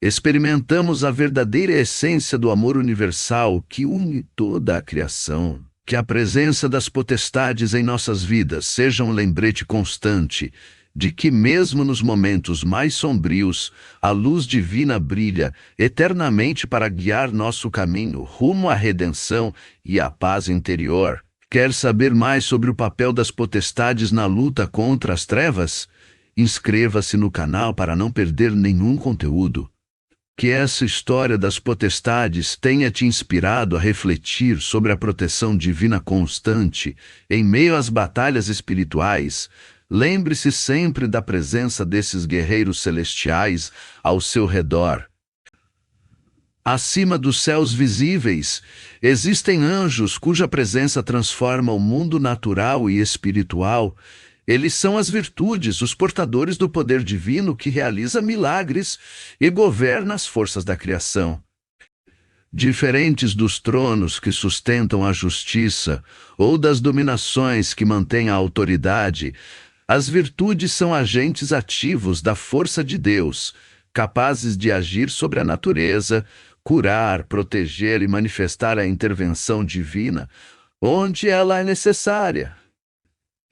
Speaker 1: experimentamos a verdadeira essência do amor universal que une toda a criação. Que a presença das potestades em nossas vidas seja um lembrete constante de que, mesmo nos momentos mais sombrios, a luz divina brilha eternamente para guiar nosso caminho rumo à redenção e à paz interior. Quer saber mais sobre o papel das potestades na luta contra as trevas? Inscreva-se no canal para não perder nenhum conteúdo. Que essa história das potestades tenha te inspirado a refletir sobre a proteção divina constante em meio às batalhas espirituais. Lembre-se sempre da presença desses guerreiros celestiais ao seu redor. Acima dos céus visíveis, existem anjos cuja presença transforma o mundo natural e espiritual. Eles são as virtudes, os portadores do poder divino que realiza milagres e governa as forças da criação. Diferentes dos tronos que sustentam a justiça ou das dominações que mantêm a autoridade, as virtudes são agentes ativos da força de Deus, capazes de agir sobre a natureza, curar, proteger e manifestar a intervenção divina onde ela é necessária.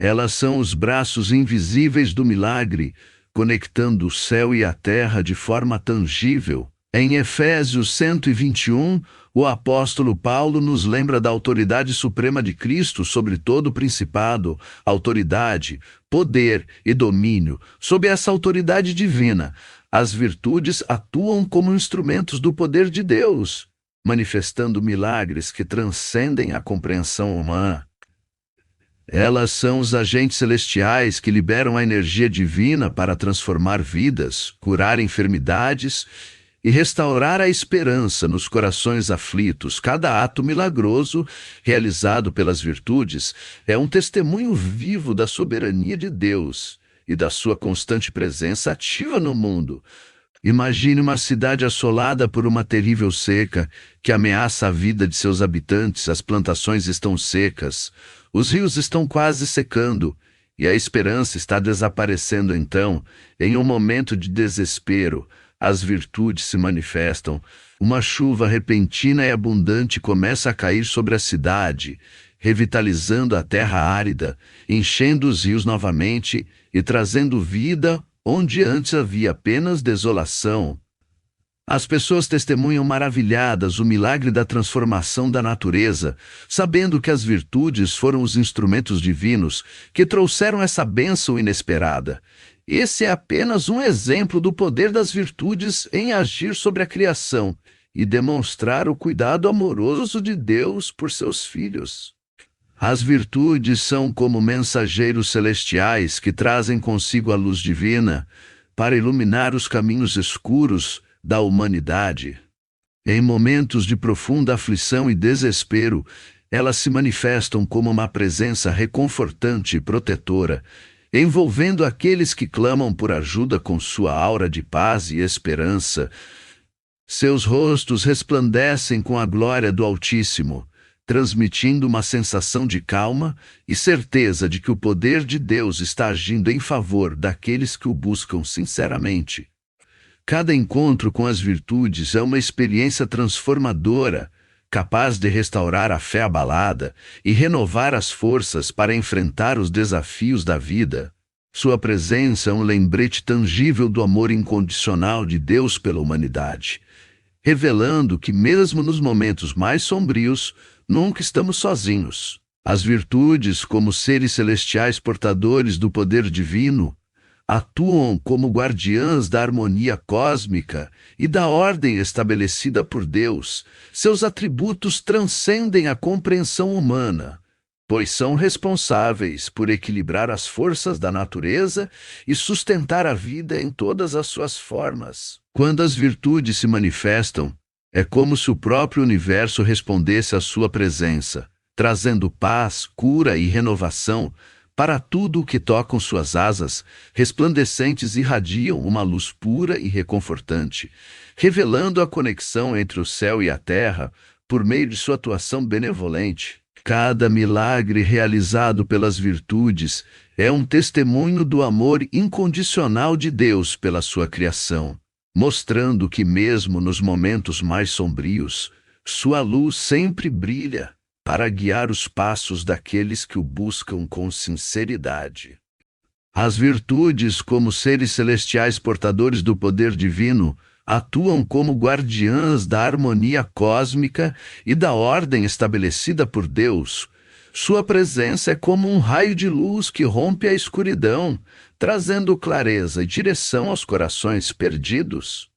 Speaker 1: Elas são os braços invisíveis do milagre, conectando o céu e a terra de forma tangível. Em Efésios 121, o apóstolo Paulo nos lembra da autoridade suprema de Cristo sobre todo o principado, autoridade, poder e domínio. Sob essa autoridade divina, as virtudes atuam como instrumentos do poder de Deus, manifestando milagres que transcendem a compreensão humana. Elas são os agentes celestiais que liberam a energia divina para transformar vidas, curar enfermidades e restaurar a esperança nos corações aflitos. Cada ato milagroso realizado pelas virtudes é um testemunho vivo da soberania de Deus e da sua constante presença ativa no mundo. Imagine uma cidade assolada por uma terrível seca que ameaça a vida de seus habitantes. As plantações estão secas, os rios estão quase secando e a esperança está desaparecendo. Então, em um momento de desespero, as virtudes se manifestam. Uma chuva repentina e abundante começa a cair sobre a cidade, revitalizando a terra árida, enchendo os rios novamente e trazendo vida onde antes havia apenas desolação. As pessoas testemunham maravilhadas o milagre da transformação da natureza, sabendo que as virtudes foram os instrumentos divinos que trouxeram essa bênção inesperada. Esse é apenas um exemplo do poder das virtudes em agir sobre a criação e demonstrar o cuidado amoroso de Deus por seus filhos. As virtudes são como mensageiros celestiais que trazem consigo a luz divina para iluminar os caminhos escuros da humanidade. Em momentos de profunda aflição e desespero, elas se manifestam como uma presença reconfortante e protetora, envolvendo aqueles que clamam por ajuda com sua aura de paz e esperança. Seus rostos resplandecem com a glória do Altíssimo, transmitindo uma sensação de calma e certeza de que o poder de Deus está agindo em favor daqueles que o buscam sinceramente. Cada encontro com as virtudes é uma experiência transformadora, capaz de restaurar a fé abalada e renovar as forças para enfrentar os desafios da vida. Sua presença é um lembrete tangível do amor incondicional de Deus pela humanidade, revelando que mesmo nos momentos mais sombrios, nunca estamos sozinhos. As virtudes, como seres celestiais portadores do poder divino, atuam como guardiãs da harmonia cósmica e da ordem estabelecida por Deus. Seus atributos transcendem a compreensão humana, pois são responsáveis por equilibrar as forças da natureza e sustentar a vida em todas as suas formas. Quando as virtudes se manifestam, é como se o próprio universo respondesse à sua presença, trazendo paz, cura e renovação para tudo o que tocam suas asas. Resplandecentes irradiam uma luz pura e reconfortante, revelando a conexão entre o céu e a terra por meio de sua atuação benevolente. Cada milagre realizado pelas virtudes é um testemunho do amor incondicional de Deus pela sua criação, mostrando que mesmo nos momentos mais sombrios, sua luz sempre brilha para guiar os passos daqueles que o buscam com sinceridade. As virtudes, como seres celestiais portadores do poder divino, atuam como guardiãs da harmonia cósmica e da ordem estabelecida por Deus. Sua presença é como um raio de luz que rompe a escuridão, trazendo clareza e direção aos corações perdidos.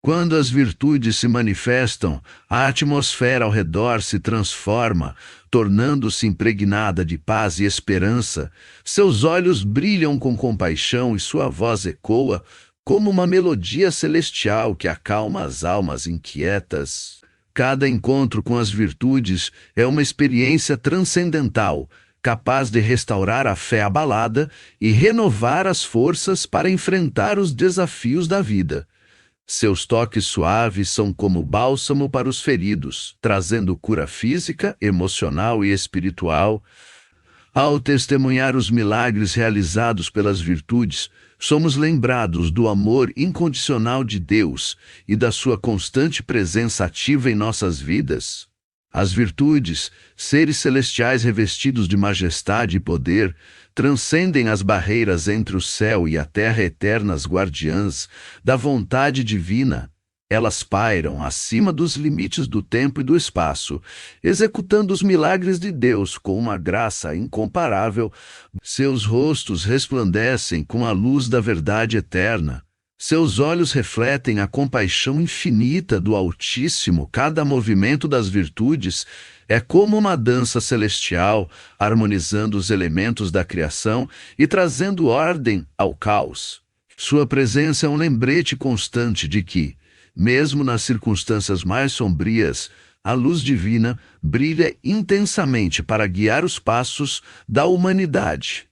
Speaker 1: Quando as virtudes se manifestam, a atmosfera ao redor se transforma, tornando-se impregnada de paz e esperança. Seus olhos brilham com compaixão e sua voz ecoa como uma melodia celestial que acalma as almas inquietas. Cada encontro com as virtudes é uma experiência transcendental, capaz de restaurar a fé abalada e renovar as forças para enfrentar os desafios da vida. Seus toques suaves são como bálsamo para os feridos, trazendo cura física, emocional e espiritual. Ao testemunhar os milagres realizados pelas virtudes, somos lembrados do amor incondicional de Deus e da sua constante presença ativa em nossas vidas. As virtudes, seres celestiais revestidos de majestade e poder, transcendem as barreiras entre o céu e a terra, eternas guardiãs da vontade divina. Elas pairam acima dos limites do tempo e do espaço, executando os milagres de Deus com uma graça incomparável. Seus rostos resplandecem com a luz da verdade eterna. Seus olhos refletem a compaixão infinita do Altíssimo. Cada movimento das virtudes é como uma dança celestial, harmonizando os elementos da criação e trazendo ordem ao caos. Sua presença é um lembrete constante de que, mesmo nas circunstâncias mais sombrias, a luz divina brilha intensamente para guiar os passos da humanidade.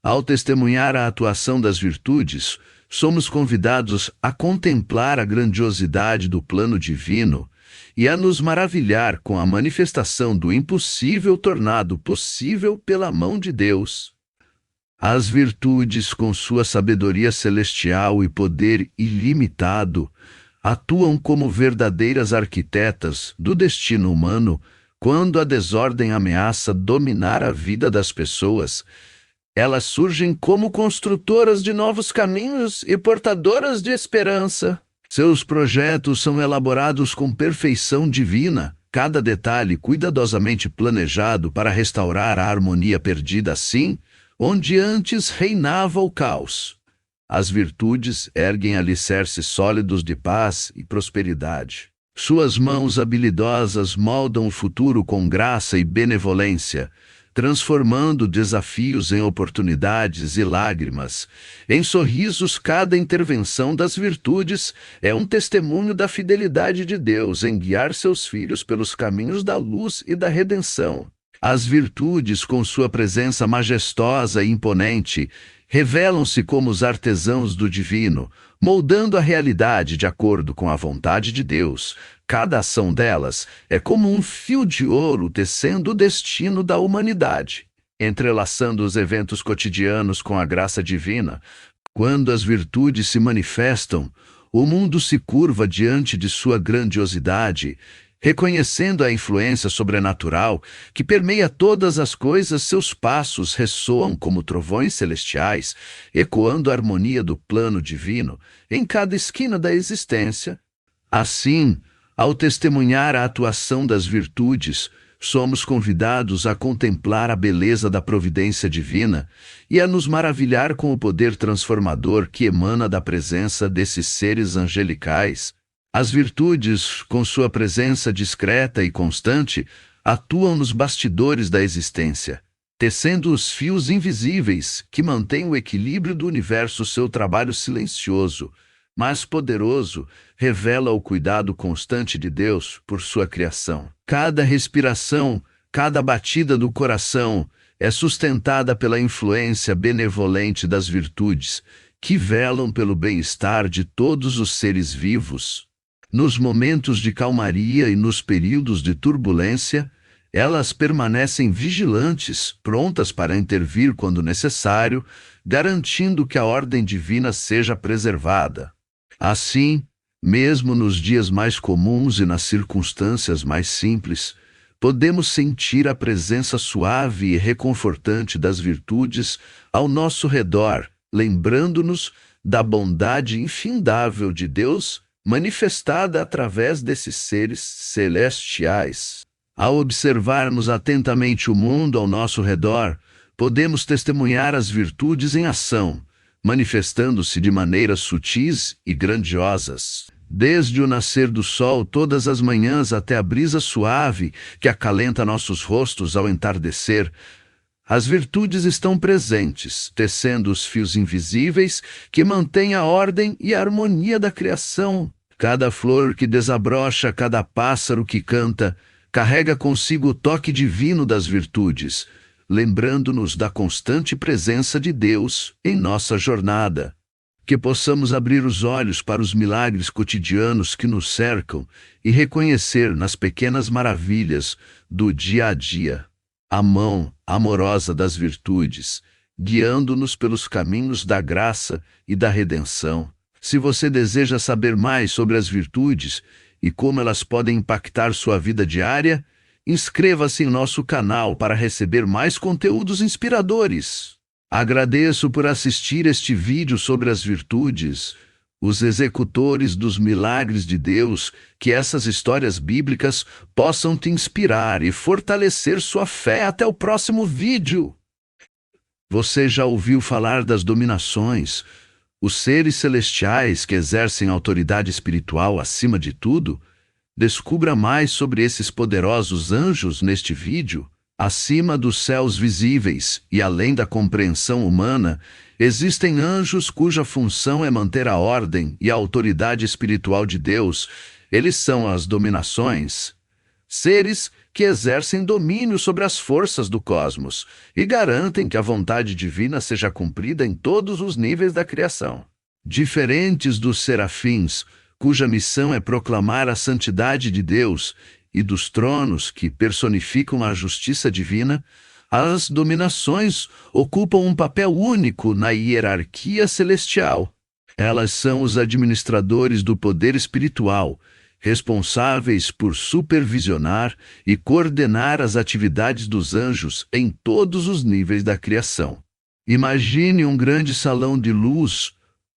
Speaker 1: Ao testemunhar a atuação das virtudes, somos convidados a contemplar a grandiosidade do plano divino e a nos maravilhar com a manifestação do impossível tornado possível pela mão de Deus. As virtudes, com sua sabedoria celestial e poder ilimitado, atuam como verdadeiras arquitetas do destino humano. Quando a desordem ameaça dominar a vida das pessoas, elas surgem como construtoras de novos caminhos e portadoras de esperança. Seus projetos são elaborados com perfeição divina, cada detalhe cuidadosamente planejado para restaurar a harmonia perdida assim, onde antes reinava o caos. As virtudes erguem alicerces sólidos de paz e prosperidade. Suas mãos habilidosas moldam o futuro com graça e benevolência, transformando desafios em oportunidades e lágrimas em sorrisos. Cada intervenção das virtudes é um testemunho da fidelidade de Deus em guiar seus filhos pelos caminhos da luz e da redenção. As virtudes, com sua presença majestosa e imponente, revelam-se como os artesãos do divino, moldando a realidade de acordo com a vontade de Deus. Cada ação delas é como um fio de ouro tecendo o destino da humanidade, entrelaçando os eventos cotidianos com a graça divina. Quando as virtudes se manifestam, O mundo se curva diante de sua grandiosidade, reconhecendo a influência sobrenatural que permeia todas as coisas. Seus passos ressoam como trovões celestiais, ecoando a harmonia do plano divino em cada esquina da existência. Assim, ao testemunhar a atuação das virtudes, somos convidados a contemplar a beleza da providência divina e a nos maravilhar com o poder transformador que emana da presença desses seres angelicais. As virtudes, com sua presença discreta e constante, atuam nos bastidores da existência, tecendo os fios invisíveis que mantêm o equilíbrio do universo. Seu trabalho silencioso, mas poderoso, revela o cuidado constante de Deus por sua criação. Cada respiração, cada batida do coração é sustentada pela influência benevolente das virtudes, que velam pelo bem-estar de todos os seres vivos. Nos momentos de calmaria e nos períodos de turbulência, elas permanecem vigilantes, prontas para intervir quando necessário, garantindo que a ordem divina seja preservada. Assim, mesmo nos dias mais comuns e nas circunstâncias mais simples, podemos sentir a presença suave e reconfortante das virtudes ao nosso redor, lembrando-nos da bondade infindável de Deus manifestada através desses seres celestiais. Ao observarmos atentamente o mundo ao nosso redor, podemos testemunhar as virtudes em ação, manifestando-se de maneiras sutis e grandiosas. Desde o nascer do sol todas as manhãs até a brisa suave que acalenta nossos rostos ao entardecer, as virtudes estão presentes, tecendo os fios invisíveis que mantêm a ordem e a harmonia da criação. Cada flor que desabrocha, cada pássaro que canta, carrega consigo o toque divino das virtudes, lembrando-nos da constante presença de Deus em nossa jornada. Que possamos abrir os olhos para os milagres cotidianos que nos cercam e reconhecer nas pequenas maravilhas do dia a dia a mão amorosa das virtudes, guiando-nos pelos caminhos da graça e da redenção. Se você deseja saber mais sobre as virtudes e como elas podem impactar sua vida diária, inscreva-se em nosso canal para receber mais conteúdos inspiradores. Agradeço por assistir este vídeo sobre as virtudes, os executores dos milagres de Deus. Que essas histórias bíblicas possam te inspirar e fortalecer sua fé. Até o próximo vídeo. Você já ouviu falar das dominações, os seres celestiais que exercem autoridade espiritual acima de tudo? Descubra mais sobre esses poderosos anjos neste vídeo. Acima dos céus visíveis e além da compreensão humana, existem anjos cuja função é manter a ordem e a autoridade espiritual de Deus. Eles são as dominações, seres que exercem domínio sobre as forças do cosmos e garantem que a vontade divina seja cumprida em todos os níveis da criação. Diferentes dos serafins, cuja missão é proclamar a santidade de Deus, e dos tronos que personificam a justiça divina, as dominações ocupam um papel único na hierarquia celestial. Elas são os administradores do poder espiritual, responsáveis por supervisionar e coordenar as atividades dos anjos em todos os níveis da criação. Imagine um grande salão de luz,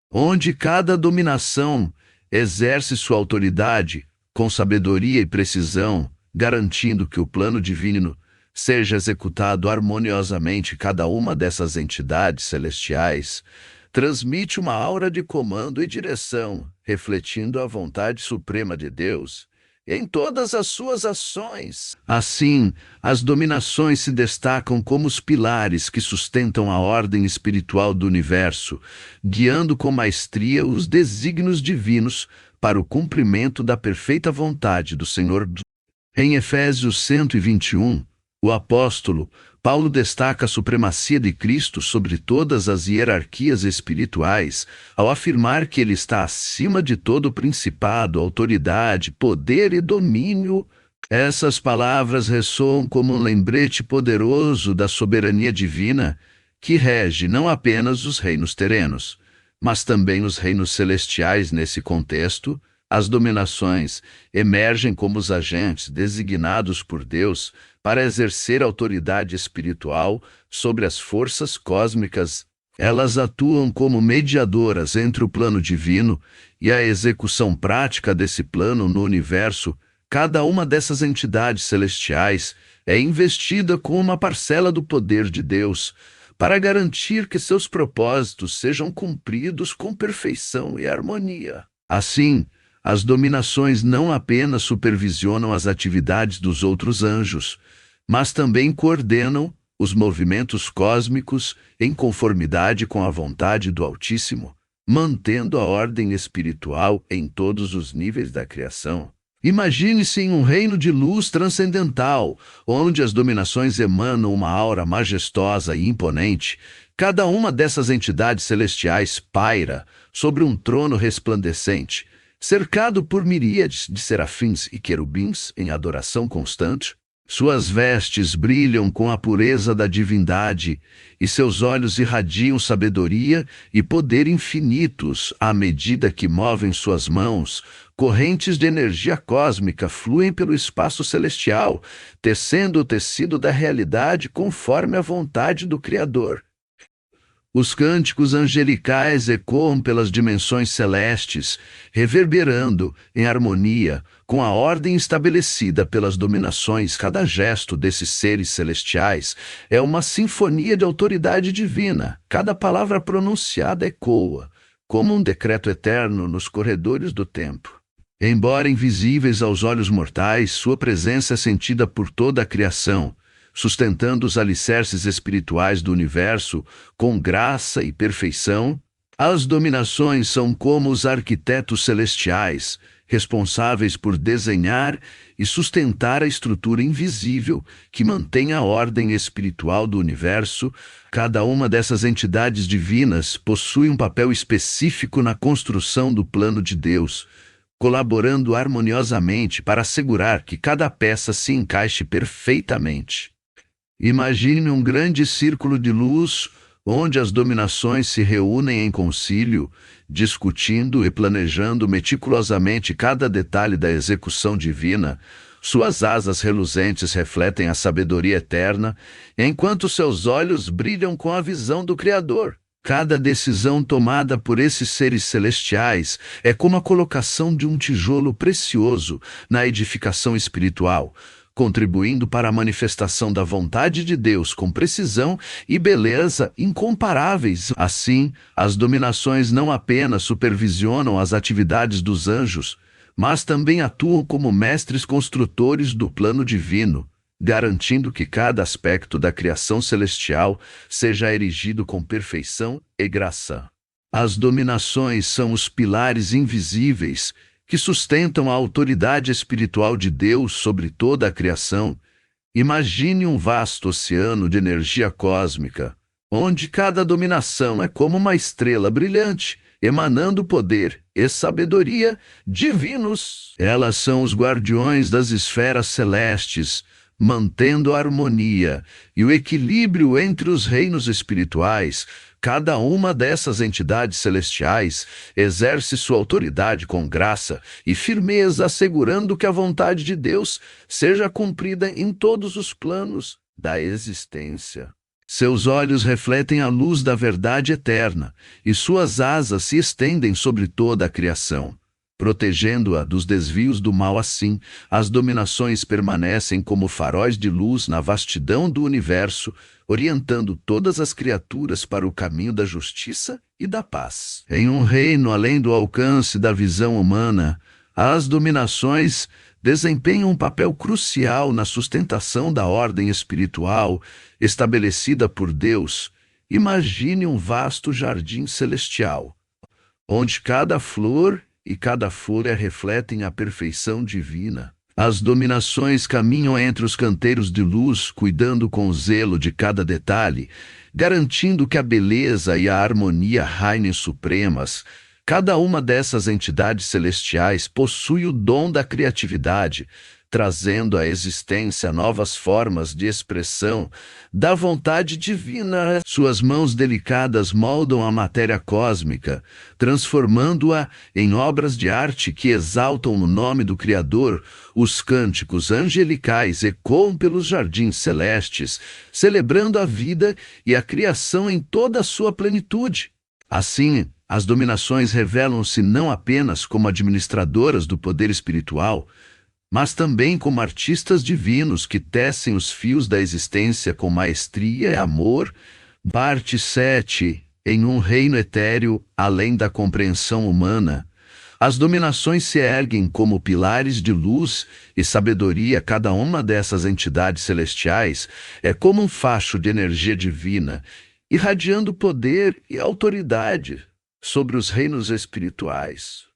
Speaker 1: onde cada dominação exerce sua autoridade com sabedoria e precisão, garantindo que o plano divino seja executado harmoniosamente. Cada uma dessas entidades celestiais transmite uma aura de comando e direção, refletindo a vontade suprema de Deus em todas as suas ações. Assim, as dominações se destacam como os pilares que sustentam a ordem espiritual do universo, guiando com maestria os desígnios divinos para o cumprimento da perfeita vontade do Senhor. Em Efésios 121, o apóstolo Paulo destaca a supremacia de Cristo sobre todas as hierarquias espirituais, ao afirmar que ele está acima de todo principado, autoridade, poder e domínio. Essas palavras ressoam como um lembrete poderoso da soberania divina, que rege não apenas os reinos terrenos, Mas também nos reinos celestiais, nesse contexto, as dominações emergem como os agentes designados por Deus para exercer autoridade espiritual sobre as forças cósmicas. Elas atuam como mediadoras entre o plano divino e a execução prática desse plano no universo. Cada uma dessas entidades celestiais é investida com uma parcela do poder de Deus para garantir que seus propósitos sejam cumpridos com perfeição e harmonia. Assim, as dominações não apenas supervisionam as atividades dos outros anjos, mas também coordenam os movimentos cósmicos em conformidade com a vontade do Altíssimo, mantendo a ordem espiritual em todos os níveis da criação. Imagine-se em um reino de luz transcendental, onde as dominações emanam uma aura majestosa e imponente. Cada uma dessas entidades celestiais paira sobre um trono resplandecente, cercado por miríades de serafins e querubins em adoração constante. Suas vestes brilham com a pureza da divindade, e seus olhos irradiam sabedoria e poder infinitos à medida que movem suas mãos. Correntes de energia cósmica fluem pelo espaço celestial, tecendo o tecido da realidade conforme a vontade do Criador. Os cânticos angelicais ecoam pelas dimensões celestes, reverberando em harmonia com a ordem estabelecida pelas dominações. Cada gesto desses seres celestiais é uma sinfonia de autoridade divina. Cada palavra pronunciada ecoa, como um decreto eterno nos corredores do tempo. Embora invisíveis aos olhos mortais, sua presença é sentida por toda a criação, sustentando os alicerces espirituais do universo com graça e perfeição. As dominações são como os arquitetos celestiais, responsáveis por desenhar e sustentar a estrutura invisível que mantém a ordem espiritual do universo. Cada uma dessas entidades divinas possui um papel específico na construção do plano de Deus, colaborando harmoniosamente para assegurar que cada peça se encaixe perfeitamente. Imagine um grande círculo de luz, onde as dominações se reúnem em concílio, discutindo e planejando meticulosamente cada detalhe da execução divina. Suas asas reluzentes refletem a sabedoria eterna, enquanto seus olhos brilham com a visão do Criador. Cada decisão tomada por esses seres celestiais é como a colocação de um tijolo precioso na edificação espiritual, contribuindo para a manifestação da vontade de Deus com precisão e beleza incomparáveis. Assim, as dominações não apenas supervisionam as atividades dos anjos, mas também atuam como mestres construtores do plano divino, garantindo que cada aspecto da criação celestial seja erigido com perfeição e graça. As dominações são os pilares invisíveis que sustentam a autoridade espiritual de Deus sobre toda a criação. Imagine um vasto oceano de energia cósmica, onde cada dominação é como uma estrela brilhante, emanando poder e sabedoria divinos. Elas são os guardiões das esferas celestes, mantendo a harmonia e o equilíbrio entre os reinos espirituais. Cada uma dessas entidades celestiais exerce sua autoridade com graça e firmeza, assegurando que a vontade de Deus seja cumprida em todos os planos da existência. Seus olhos refletem a luz da verdade eterna, e suas asas se estendem sobre toda a criação, protegendo-a dos desvios do mal. Assim, as dominações permanecem como faróis de luz na vastidão do universo, orientando todas as criaturas para o caminho da justiça e da paz. Em um reino além do alcance da visão humana, as dominações desempenham um papel crucial na sustentação da ordem espiritual estabelecida por Deus. Imagine um vasto jardim celestial, onde cada flor e cada folha refletem a perfeição divina. As dominações caminham entre os canteiros de luz, cuidando com zelo de cada detalhe, garantindo que a beleza e a harmonia reinem supremas. Cada uma dessas entidades celestiais possui o dom da criatividade, trazendo à existência novas formas de expressão da vontade divina. Suas mãos delicadas moldam a matéria cósmica, transformando-a em obras de arte que exaltam o nome do Criador. Os cânticos angelicais ecoam pelos jardins celestes, celebrando a vida e a criação em toda a sua plenitude. Assim, as dominações revelam-se não apenas como administradoras do poder espiritual, mas também como artistas divinos que tecem os fios da existência com maestria e amor. Parte 7. Em um reino etéreo, além da compreensão humana, as dominações se erguem como pilares de luz e sabedoria. Cada uma dessas entidades celestiais é como um facho de energia divina, irradiando poder e autoridade sobre os reinos espirituais.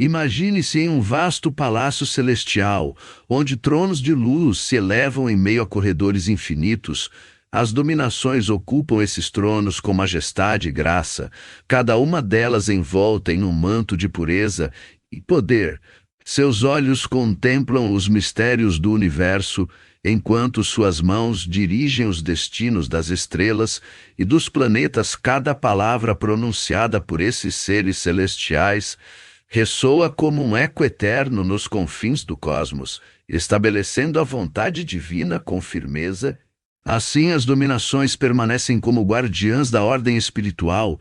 Speaker 1: Imagine-se em um vasto palácio celestial, onde tronos de luz se elevam em meio a corredores infinitos. As dominações ocupam esses tronos com majestade e graça, cada uma delas envolta em um manto de pureza e poder. Seus olhos contemplam os mistérios do universo, enquanto suas mãos dirigem os destinos das estrelas e dos planetas. Cada palavra pronunciada por esses seres celestiais ressoa como um eco eterno nos confins do cosmos, estabelecendo a vontade divina com firmeza. Assim, as dominações permanecem como guardiãs da ordem espiritual,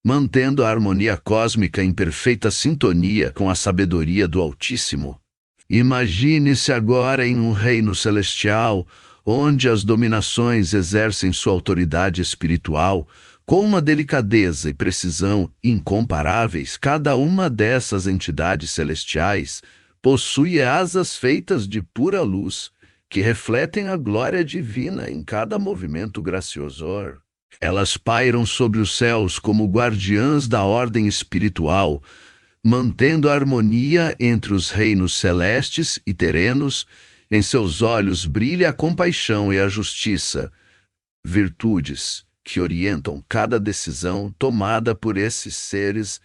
Speaker 1: mantendo a harmonia cósmica em perfeita sintonia com a sabedoria do Altíssimo. Imagine-se agora em um reino celestial, onde as dominações exercem sua autoridade espiritual com uma delicadeza e precisão incomparáveis. Cada uma dessas entidades celestiais possui asas feitas de pura luz, que refletem a glória divina em cada movimento gracioso. Elas pairam sobre os céus como guardiãs da ordem espiritual, mantendo a harmonia entre os reinos celestes e terrenos. Em seus olhos brilha a compaixão e a justiça, virtudes que orientam cada decisão tomada por esses seres.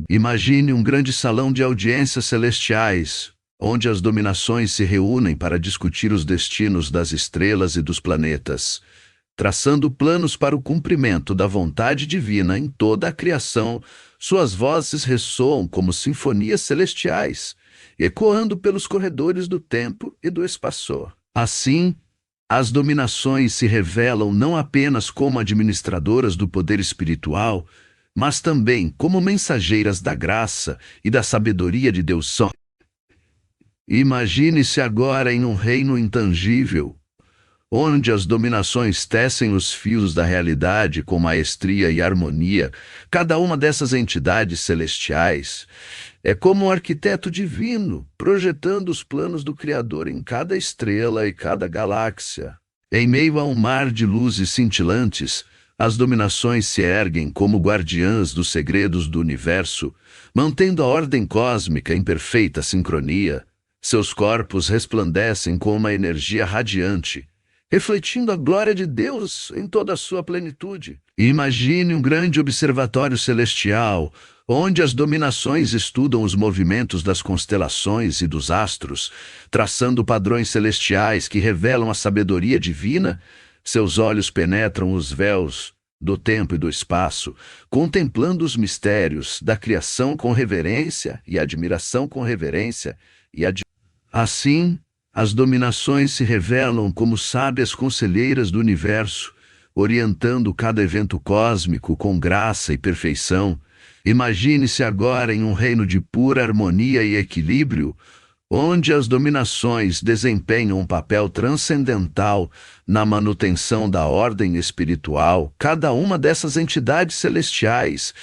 Speaker 1: Imagine um grande salão de audiências celestiais, onde as dominações se reúnem para discutir os destinos das estrelas e dos planetas, traçando planos para o cumprimento da vontade divina em toda a criação. Suas vozes ressoam como sinfonias celestiais, ecoando pelos corredores do tempo e do espaço. Assim, as dominações se revelam não apenas como administradoras do poder espiritual, mas também como mensageiras da graça e da sabedoria de Deus. Imagine-se agora em um reino intangível, onde as dominações tecem os fios da realidade com maestria e harmonia. Cada uma dessas entidades celestiais é como um arquiteto divino, projetando os planos do Criador em cada estrela e cada galáxia. Em meio a um mar de luzes cintilantes, as dominações se erguem como guardiãs dos segredos do universo, mantendo a ordem cósmica em perfeita sincronia. Seus corpos resplandecem com uma energia radiante, refletindo a glória de Deus em toda a sua plenitude. Imagine um grande observatório celestial, onde as dominações estudam os movimentos das constelações e dos astros, traçando padrões celestiais que revelam a sabedoria divina. Seus olhos penetram os véus do tempo e do espaço, contemplando os mistérios da criação com reverência e admiração. Assim, as dominações se revelam como sábias conselheiras do universo, orientando cada evento cósmico com graça e perfeição. Imagine-se agora em um reino de pura harmonia e equilíbrio, onde as dominações desempenham um papel transcendental na manutenção da ordem espiritual. Cada uma dessas entidades celestiais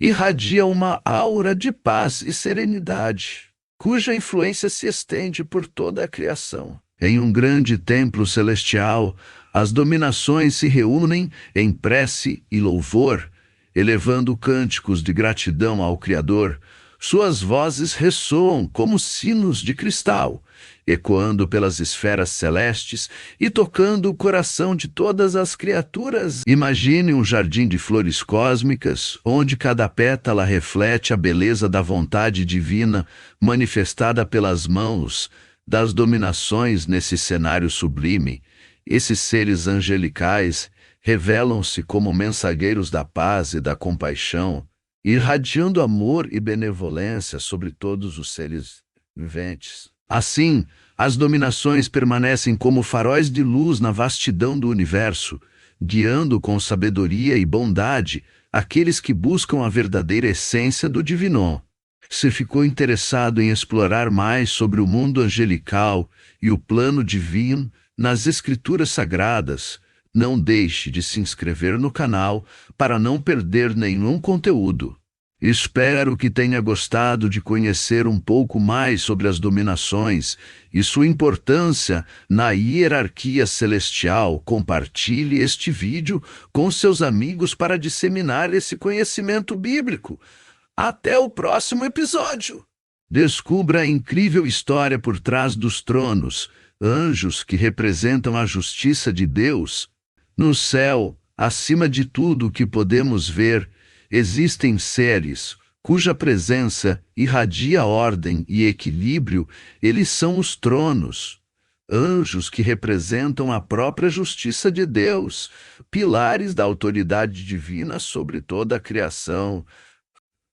Speaker 1: irradia uma aura de paz e serenidade, cuja influência se estende por toda a criação. Em um grande templo celestial, as dominações se reúnem em prece e louvor, elevando cânticos de gratidão ao Criador. Suas vozes ressoam como sinos de cristal, ecoando pelas esferas celestes e tocando o coração de todas as criaturas. Imagine um jardim de flores cósmicas, onde cada pétala reflete a beleza da vontade divina manifestada pelas mãos das dominações nesse cenário sublime. Esses seres angelicais revelam-se como mensageiros da paz e da compaixão, irradiando amor e benevolência sobre todos os seres viventes. Assim, as dominações permanecem como faróis de luz na vastidão do universo, guiando com sabedoria e bondade aqueles que buscam a verdadeira essência do divino. Se ficou interessado em explorar mais sobre o mundo angelical e o plano divino nas Escrituras Sagradas, não deixe de se inscrever no canal para não perder nenhum conteúdo. Espero que tenha gostado de conhecer um pouco mais sobre as dominações e sua importância na hierarquia celestial. Compartilhe este vídeo com seus amigos para disseminar esse conhecimento bíblico. Até o próximo episódio! Descubra a incrível história por trás dos tronos, anjos que representam a justiça de Deus. No céu, acima de tudo o que podemos ver, existem seres cuja presença irradia ordem e equilíbrio. Eles são os tronos. Anjos que representam a própria justiça de Deus, pilares da autoridade divina sobre toda a criação.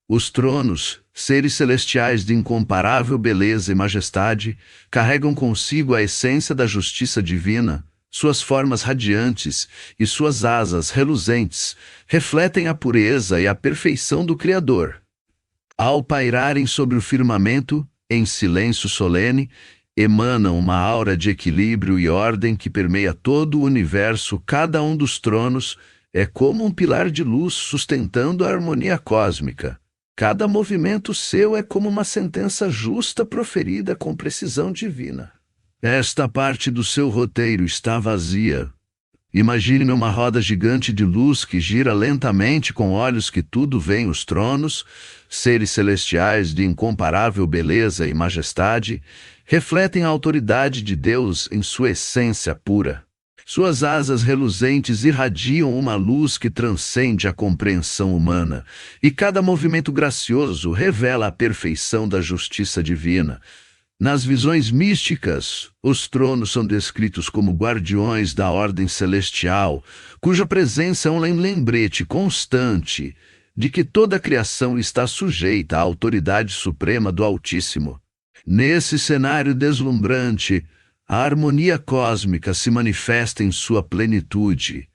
Speaker 1: Os tronos, seres celestiais de incomparável beleza e majestade, carregam consigo a essência da justiça divina. Suas formas radiantes e suas asas reluzentes refletem a pureza e a perfeição do Criador. Ao pairarem sobre o firmamento, em silêncio solene, emanam uma aura de equilíbrio e ordem que permeia todo o universo. Cada um dos tronos é como um pilar de luz sustentando a harmonia cósmica. Cada movimento seu é como uma sentença justa proferida com precisão divina. Esta parte do seu roteiro está vazia. Imagine uma roda gigante de luz que gira lentamente com olhos que tudo veem. Os tronos, seres celestiais de incomparável beleza e majestade, refletem a autoridade de Deus em sua essência pura. Suas asas reluzentes irradiam uma luz que transcende a compreensão humana, e cada movimento gracioso revela a perfeição da justiça divina. Nas visões místicas, os tronos são descritos como guardiões da ordem celestial, cuja presença é um lembrete constante de que toda a criação está sujeita à autoridade suprema do Altíssimo. Nesse cenário deslumbrante, a harmonia cósmica se manifesta em sua plenitude,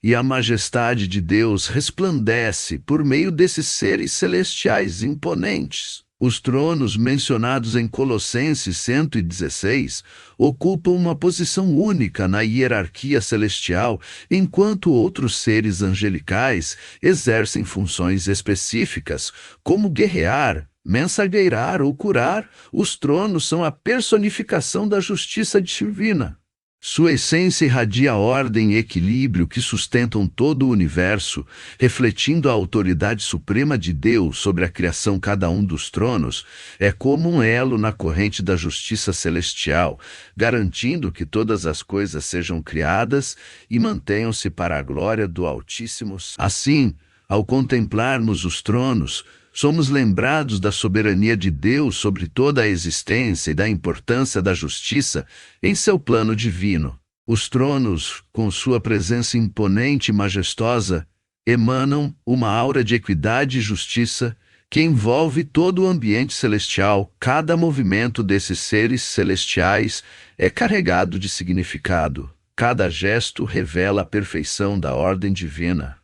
Speaker 1: e a majestade de Deus resplandece por meio desses seres celestiais imponentes. Os tronos mencionados em Colossenses 116 ocupam uma posição única na hierarquia celestial, enquanto outros seres angelicais exercem funções específicas, como guerrear, mensagueirar ou curar. Os tronos são a personificação da justiça divina. Sua essência irradia ordem e equilíbrio que sustentam todo o universo, refletindo a autoridade suprema de Deus sobre a criação. Cada um dos tronos é como um elo na corrente da justiça celestial, garantindo que todas as coisas sejam criadas e mantenham-se para a glória do Altíssimo. Assim, ao contemplarmos os tronos, somos lembrados da soberania de Deus sobre toda a existência e da importância da justiça em seu plano divino. Os tronos, com sua presença imponente e majestosa, emanam uma aura de equidade e justiça que envolve todo o ambiente celestial. Cada movimento desses seres celestiais é carregado de significado. Cada gesto revela a perfeição da ordem divina.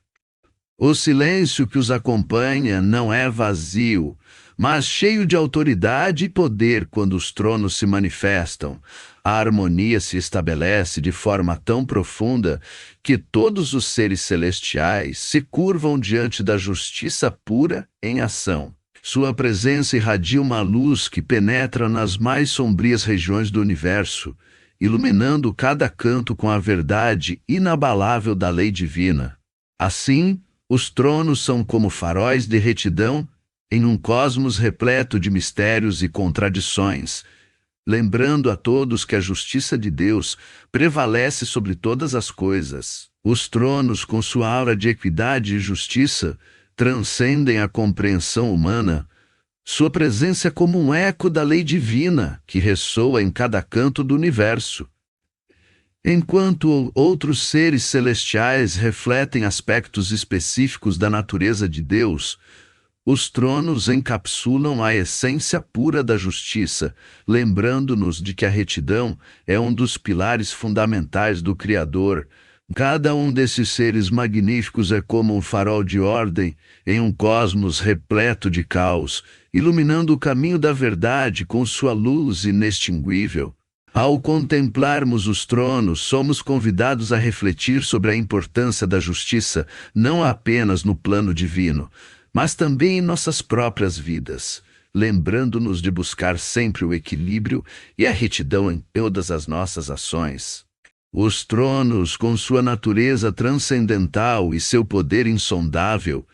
Speaker 1: O silêncio que os acompanha não é vazio, mas cheio de autoridade e poder. Quando os tronos se manifestam, a harmonia se estabelece de forma tão profunda que todos os seres celestiais se curvam diante da justiça pura em ação. Sua presença irradia uma luz que penetra nas mais sombrias regiões do universo, iluminando cada canto com a verdade inabalável da lei divina. Assim, os tronos são como faróis de retidão em um cosmos repleto de mistérios e contradições, lembrando a todos que a justiça de Deus prevalece sobre todas as coisas. Os tronos, com sua aura de equidade e justiça, transcendem a compreensão humana. Sua presença é como um eco da lei divina que ressoa em cada canto do universo. Enquanto outros seres celestiais refletem aspectos específicos da natureza de Deus, os tronos encapsulam a essência pura da justiça, lembrando-nos de que a retidão é um dos pilares fundamentais do Criador. Cada um desses seres magníficos é como um farol de ordem em um cosmos repleto de caos, iluminando o caminho da verdade com sua luz inextinguível. Ao contemplarmos os tronos, somos convidados a refletir sobre a importância da justiça, não apenas no plano divino, mas também em nossas próprias vidas, lembrando-nos de buscar sempre o equilíbrio e a retidão em todas as nossas ações. Os tronos, com sua natureza transcendental e seu poder insondável,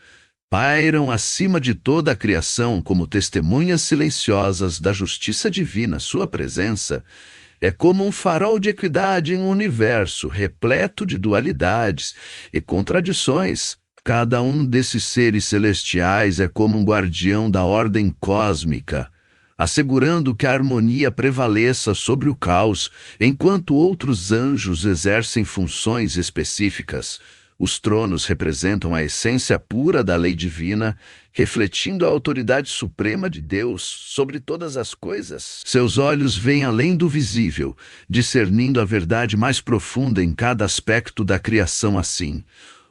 Speaker 1: pairam acima de toda a criação como testemunhas silenciosas da justiça divina. Sua presença é como um farol de equidade em um universo repleto de dualidades e contradições. Cada um desses seres celestiais é como um guardião da ordem cósmica, assegurando que a harmonia prevaleça sobre o caos, enquanto outros anjos exercem funções específicas. Os tronos representam a essência pura da lei divina, refletindo a autoridade suprema de Deus sobre todas as coisas. Seus olhos veem além do visível, discernindo a verdade mais profunda em cada aspecto da criação. Assim,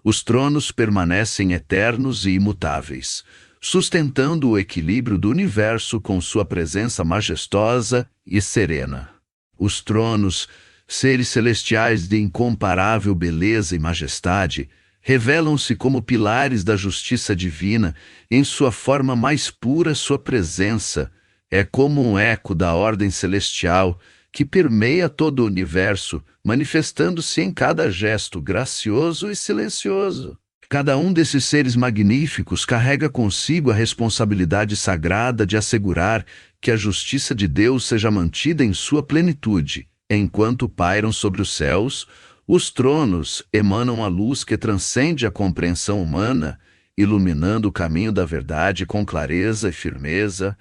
Speaker 1: os tronos permanecem eternos e imutáveis, sustentando o equilíbrio do universo com sua presença majestosa e serena. Os tronos, seres celestiais de incomparável beleza e majestade, revelam-se como pilares da justiça divina. Em sua forma mais pura, sua presença é como um eco da ordem celestial que permeia todo o universo, manifestando-se em cada gesto gracioso e silencioso. Cada um desses seres magníficos carrega consigo a responsabilidade sagrada de assegurar que a justiça de Deus seja mantida em sua plenitude. Enquanto pairam sobre os céus, os tronos emanam a luz que transcende a compreensão humana, iluminando o caminho da verdade com clareza e firmeza.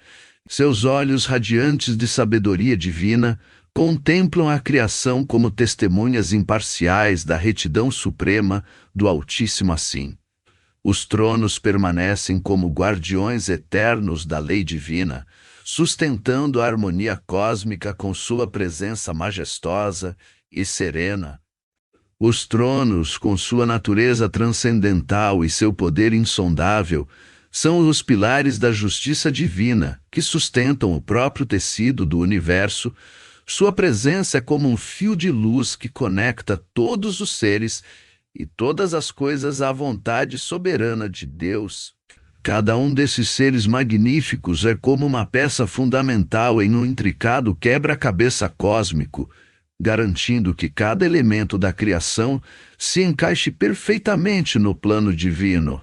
Speaker 1: Seus olhos radiantes de sabedoria divina contemplam a criação como testemunhas imparciais da retidão suprema do Altíssimo. Assim, os tronos permanecem como guardiões eternos da lei divina, sustentando a harmonia cósmica com sua presença majestosa e serena. Os tronos, com sua natureza transcendental e seu poder insondável, são os pilares da justiça divina, que sustentam o próprio tecido do universo. Sua presença é como um fio de luz que conecta todos os seres e todas as coisas à vontade soberana de Deus. Cada um desses seres magníficos é como uma peça fundamental em um intricado quebra-cabeça cósmico, garantindo que cada elemento da criação se encaixe perfeitamente no plano divino.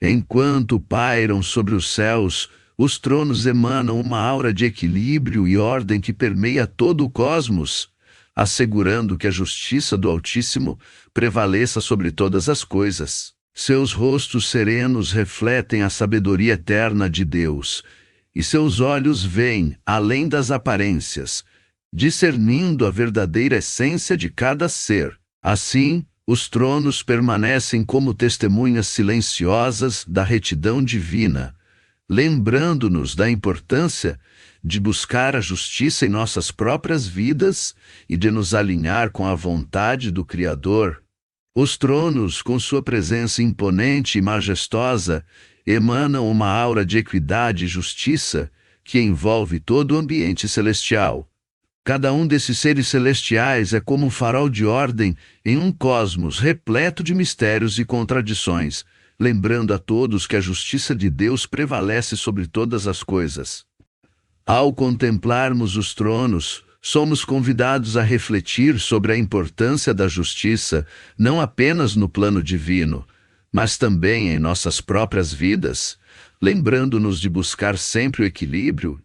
Speaker 1: Enquanto pairam sobre os céus, os tronos emanam uma aura de equilíbrio e ordem que permeia todo o cosmos, assegurando que a justiça do Altíssimo prevaleça sobre todas as coisas. Seus rostos serenos refletem a sabedoria eterna de Deus, e seus olhos veem além das aparências, discernindo a verdadeira essência de cada ser. Assim, os tronos permanecem como testemunhas silenciosas da retidão divina, lembrando-nos da importância de buscar a justiça em nossas próprias vidas e de nos alinhar com a vontade do Criador. Os tronos, com sua presença imponente e majestosa, emanam uma aura de equidade e justiça que envolve todo o ambiente celestial. Cada um desses seres celestiais é como um farol de ordem em um cosmos repleto de mistérios e contradições, lembrando a todos que a justiça de Deus prevalece sobre todas as coisas. Ao contemplarmos os tronos, somos convidados a refletir sobre a importância da justiça, não apenas no plano divino, mas também em nossas próprias vidas, lembrando-nos de buscar sempre o equilíbrio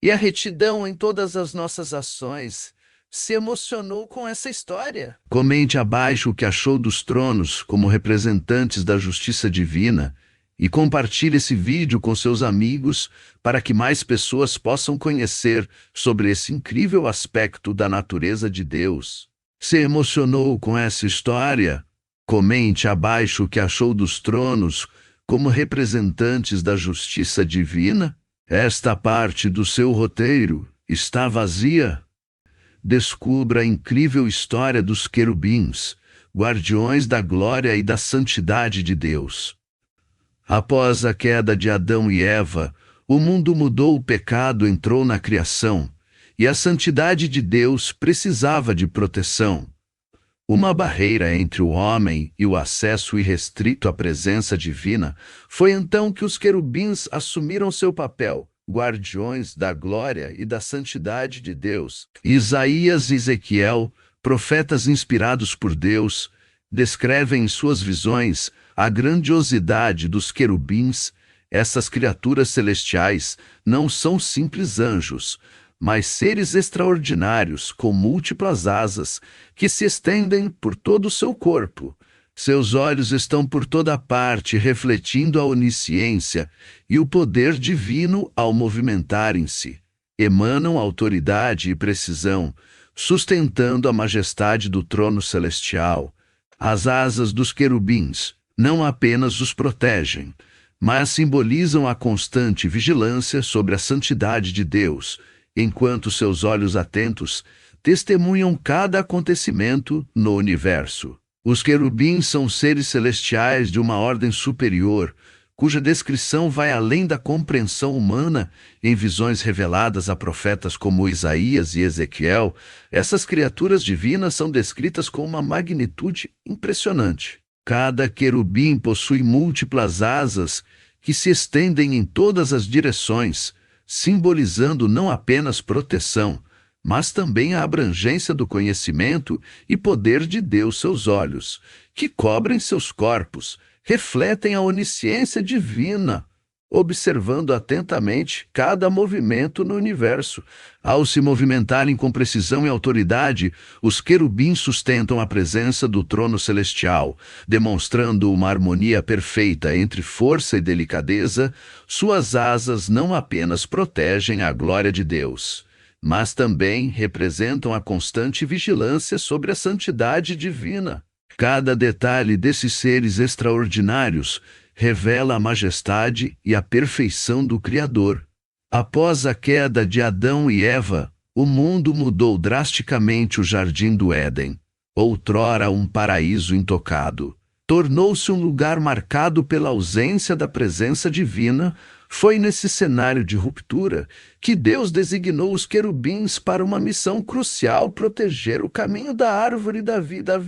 Speaker 1: e a retidão em todas as nossas ações. Se emocionou com essa história? Comente abaixo o que achou dos tronos como representantes da justiça divina e compartilhe esse vídeo com seus amigos para que mais pessoas possam conhecer sobre esse incrível aspecto da natureza de Deus. Se emocionou com essa história? Comente abaixo o que achou dos tronos como representantes da justiça divina. Esta parte do seu roteiro está vazia? Descubra a incrível história dos querubins, guardiões da glória e da santidade de Deus. Após a queda de Adão e Eva, o mundo mudou, o pecado entrou na criação, e a santidade de Deus precisava de proteção. Uma barreira entre o homem e o acesso irrestrito à presença divina. Foi então que os querubins assumiram seu papel, guardiões da glória e da santidade de Deus. Isaías e Ezequiel, profetas inspirados por Deus, descrevem em suas visões a grandiosidade dos querubins. Essas criaturas celestiais não são simples anjos, mas seres extraordinários com múltiplas asas que se estendem por todo o seu corpo. Seus olhos estão por toda parte, refletindo a onisciência e o poder divino ao movimentarem-se. Emanam autoridade e precisão, sustentando a majestade do trono celestial. As asas dos querubins não apenas os protegem, mas simbolizam a constante vigilância sobre a santidade de Deus, enquanto seus olhos atentos testemunham cada acontecimento no universo. Os querubins são seres celestiais de uma ordem superior, cuja descrição vai além da compreensão humana. Em visões reveladas a profetas como Isaías e Ezequiel, essas criaturas divinas são descritas com uma magnitude impressionante. Cada querubim possui múltiplas asas que se estendem em todas as direções, simbolizando não apenas proteção, mas também a abrangência do conhecimento e poder de Deus. Seus olhos, que cobrem seus corpos, refletem a onisciência divina, observando atentamente cada movimento no universo. Ao se movimentarem com precisão e autoridade, os querubins sustentam a presença do trono celestial, demonstrando uma harmonia perfeita entre força e delicadeza. Suas asas não apenas protegem a glória de Deus, mas também representam a constante vigilância sobre a santidade divina. Cada detalhe desses seres extraordinários revela a majestade e a perfeição do Criador. Após a queda de Adão e Eva, o mundo mudou drasticamente. O Jardim do Éden, outrora um paraíso intocado, tornou-se um lugar marcado pela ausência da presença divina. Foi nesse cenário de ruptura que Deus designou os querubins para uma missão crucial: proteger o caminho da árvore da vida.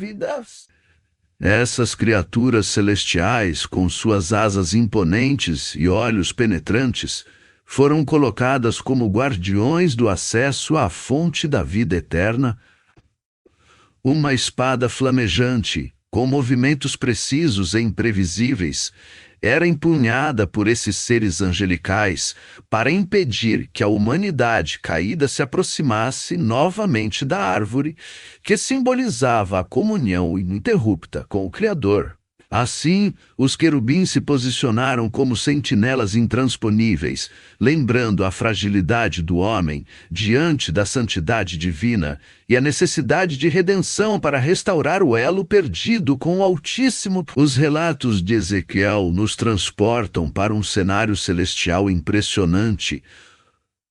Speaker 1: Essas criaturas celestiais, com suas asas imponentes e olhos penetrantes, foram colocadas como guardiões do acesso à fonte da vida eterna. Uma espada flamejante, com movimentos precisos e imprevisíveis, era empunhada por esses seres angelicais para impedir que a humanidade caída se aproximasse novamente da árvore, que simbolizava a comunhão ininterrupta com o Criador. Assim, os querubins se posicionaram como sentinelas intransponíveis, lembrando a fragilidade do homem diante da santidade divina e a necessidade de redenção para restaurar o elo perdido com o Altíssimo. Os relatos de Ezequiel nos transportam para um cenário celestial impressionante,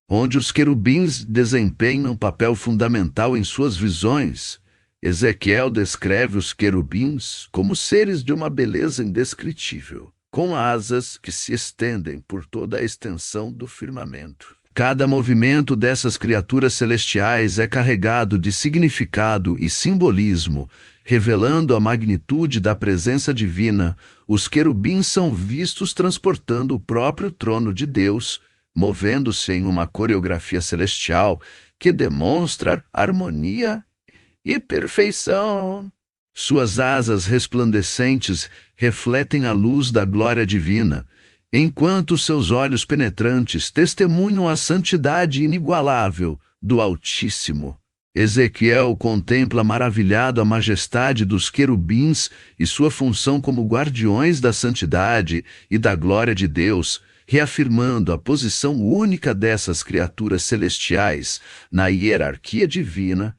Speaker 1: onde os querubins desempenham um papel fundamental em suas visões. Ezequiel descreve os querubins como seres de uma beleza indescritível, com asas que se estendem por toda a extensão do firmamento. Cada movimento dessas criaturas celestiais é carregado de significado e simbolismo, revelando a magnitude da presença divina. Os querubins são vistos transportando o próprio trono de Deus, movendo-se em uma coreografia celestial que demonstra harmonia e perfeição. Suas asas resplandecentes refletem a luz da glória divina, enquanto seus olhos penetrantes testemunham a santidade inigualável do Altíssimo. Ezequiel contempla maravilhado a majestade dos querubins e sua função como guardiões da santidade e da glória de Deus, reafirmando a posição única dessas criaturas celestiais na hierarquia divina.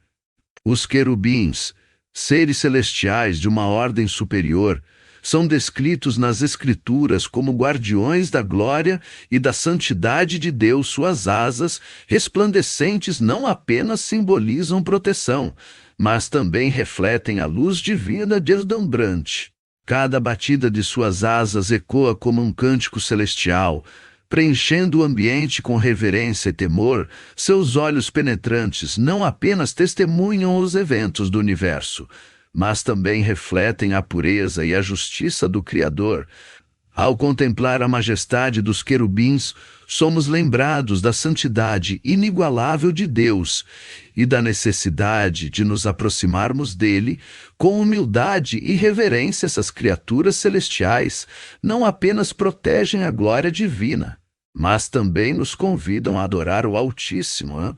Speaker 1: Os querubins, seres celestiais de uma ordem superior, são descritos nas Escrituras como guardiões da glória e da santidade de Deus. Suas asas resplandecentes não apenas simbolizam proteção, mas também refletem a luz divina deslumbrante. Cada batida de suas asas ecoa como um cântico celestial, preenchendo o ambiente com reverência e temor. Seus olhos penetrantes não apenas testemunham os eventos do universo, mas também refletem a pureza e a justiça do Criador. Ao contemplar a majestade dos querubins, somos lembrados da santidade inigualável de Deus e da necessidade de nos aproximarmos dele com humildade e reverência. Essas criaturas celestiais não apenas protegem a glória divina, mas também nos convidam a adorar o Altíssimo,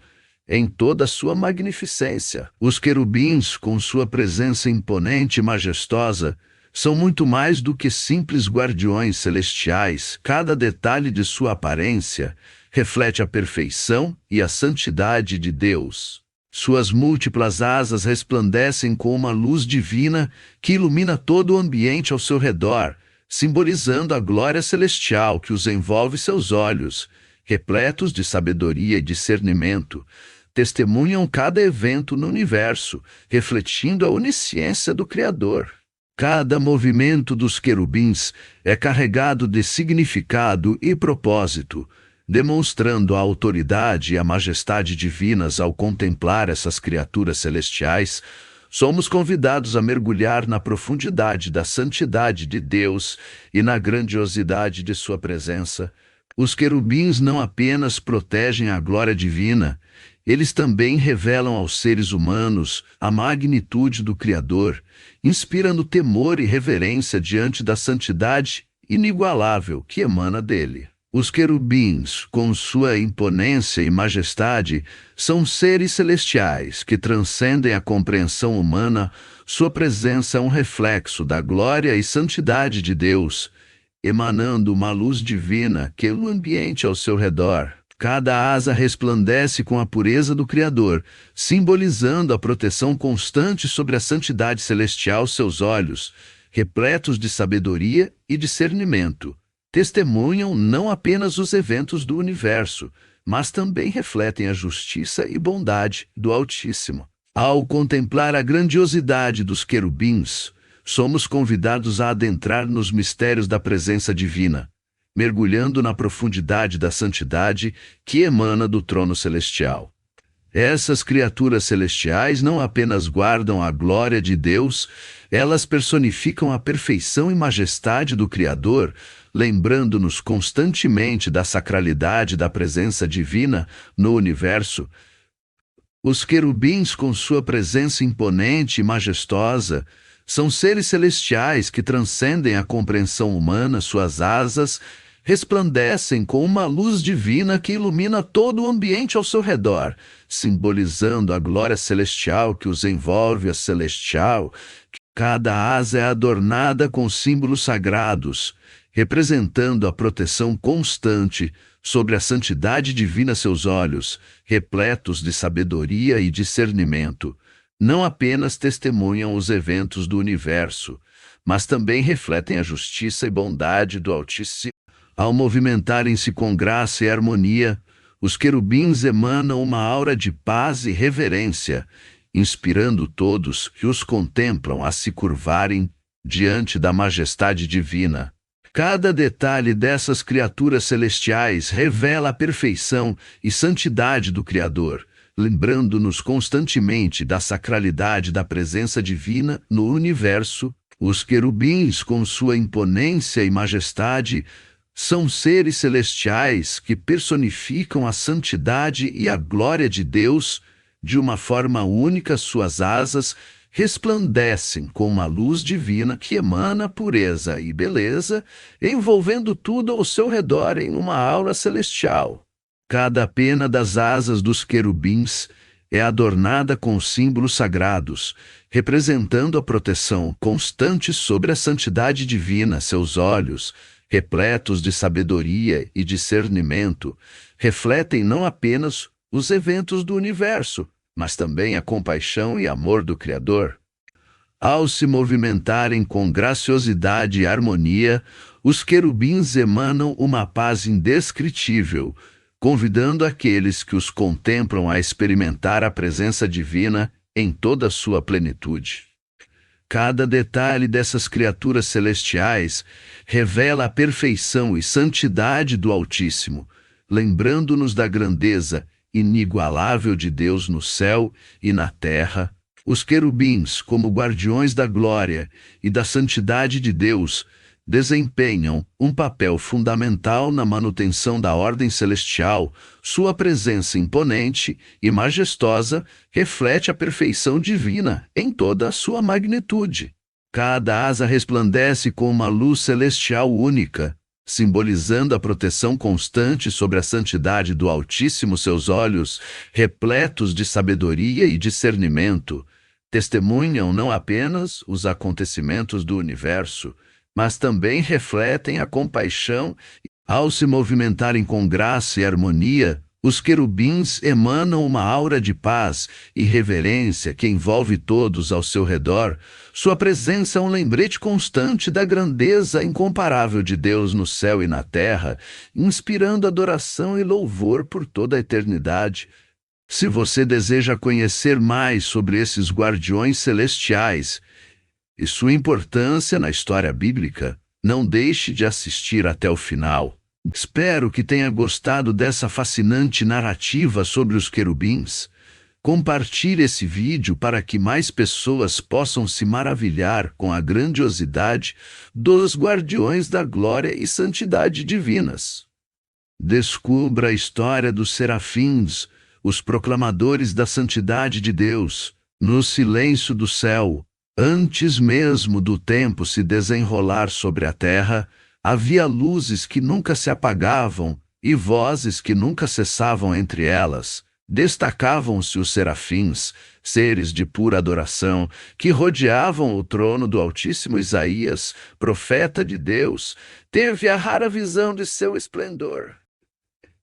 Speaker 1: em toda a sua magnificência. Os querubins, com sua presença imponente e majestosa, são muito mais do que simples guardiões celestiais. Cada detalhe de sua aparência reflete a perfeição e a santidade de Deus. Suas múltiplas asas resplandecem com uma luz divina que ilumina todo o ambiente ao seu redor, simbolizando a glória celestial que os envolve. Seus olhos, repletos de sabedoria e discernimento, testemunham cada evento no universo, refletindo a onisciência do Criador. Cada movimento dos querubins é carregado de significado e propósito, demonstrando a autoridade e a majestade divinas. Ao contemplar essas criaturas celestiais, somos convidados a mergulhar na profundidade da santidade de Deus e na grandiosidade de sua presença. Os querubins não apenas protegem a glória divina, eles também revelam aos seres humanos a magnitude do Criador, inspirando temor e reverência diante da santidade inigualável que emana dele. Os querubins, com sua imponência e majestade, são seres celestiais que transcendem a compreensão humana. Sua presença é um reflexo da glória e santidade de Deus, emanando uma luz divina que ilumina o ambiente ao seu redor. Cada asa resplandece com a pureza do Criador, simbolizando a proteção constante sobre a santidade celestial. Seus olhos, repletos de sabedoria e discernimento, testemunham não apenas os eventos do universo, mas também refletem a justiça e bondade do Altíssimo. Ao contemplar a grandiosidade dos querubins, somos convidados a adentrar nos mistérios da presença divina, mergulhando na profundidade da santidade que emana do trono celestial. Essas criaturas celestiais não apenas guardam a glória de Deus, elas personificam a perfeição e majestade do Criador, lembrando-nos constantemente da sacralidade da presença divina no universo. Os querubins, com sua presença imponente e majestosa, são seres celestiais que transcendem a compreensão humana. Suas asas resplandecem com uma luz divina que ilumina todo o ambiente ao seu redor, simbolizando a glória celestial que os envolve. A celestial, cada asa é adornada com símbolos sagrados, representando a proteção constante sobre a santidade divina. Seus olhos, repletos de sabedoria e discernimento, não apenas testemunham os eventos do universo, mas também refletem a justiça e bondade do Altíssimo. Ao movimentarem-se com graça e harmonia, os querubins emanam uma aura de paz e reverência, inspirando todos que os contemplam a se curvarem diante da majestade divina. Cada detalhe dessas criaturas celestiais revela a perfeição e santidade do Criador, lembrando-nos constantemente da sacralidade da presença divina no universo. Os querubins, com sua imponência e majestade, são seres celestiais que personificam a santidade e a glória de Deus de uma forma única. Suas asas resplandecem com uma luz divina que emana pureza e beleza, envolvendo tudo ao seu redor em uma aura celestial. Cada pena das asas dos querubins é adornada com símbolos sagrados, representando a proteção constante sobre a santidade divina. Seus olhos, repletos de sabedoria e discernimento, refletem não apenas os eventos do universo, mas também a compaixão e amor do Criador. Ao se movimentarem com graciosidade e harmonia, os querubins emanam uma paz indescritível, convidando aqueles que os contemplam a experimentar a presença divina em toda a sua plenitude. Cada detalhe dessas criaturas celestiais revela a perfeição e santidade do Altíssimo, lembrando-nos da grandeza inigualável de Deus no céu e na terra. Os querubins, como guardiões da glória e da santidade de Deus, desempenham um papel fundamental na manutenção da ordem celestial. Sua presença imponente e majestosa reflete a perfeição divina em toda a sua magnitude. Cada asa resplandece com uma luz celestial única, simbolizando a proteção constante sobre a santidade do Altíssimo. Seus olhos, repletos de sabedoria e discernimento, testemunham não apenas os acontecimentos do universo, mas também refletem a compaixão. Ao se movimentarem com graça e harmonia, os querubins emanam uma aura de paz e reverência que envolve todos ao seu redor. Sua presença é um lembrete constante da grandeza incomparável de Deus no céu e na terra, inspirando adoração e louvor por toda a eternidade. Se você deseja conhecer mais sobre esses guardiões celestiais e sua importância na história bíblica, não deixe de assistir até o final. Espero que tenha gostado dessa fascinante narrativa sobre os querubins. Compartilhe esse vídeo para que mais pessoas possam se maravilhar com a grandiosidade dos guardiões da glória e santidade divinas. Descubra a história dos serafins, os proclamadores da santidade de Deus, no silêncio do céu. Antes mesmo do tempo se desenrolar sobre a terra, havia luzes que nunca se apagavam e vozes que nunca cessavam entre elas. Destacavam-se os serafins, seres de pura adoração, que rodeavam o trono do Altíssimo. Isaías, profeta de Deus, teve a rara visão de seu esplendor.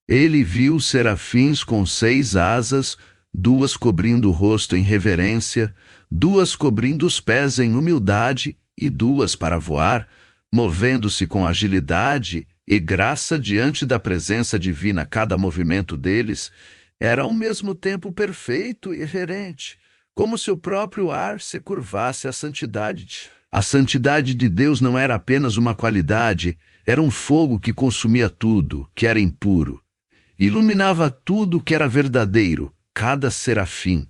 Speaker 1: Ele viu os serafins com 6 asas, 2 cobrindo o rosto em reverência, 2 cobrindo os pés em humildade e 2 para voar, movendo-se com agilidade e graça diante da presença divina. Cada movimento deles era ao mesmo tempo perfeito e reverente, como se o próprio ar se curvasse à santidade. A santidade de Deus não era apenas uma qualidade, era um fogo que consumia tudo que era impuro, iluminava tudo que era verdadeiro. Cada serafim,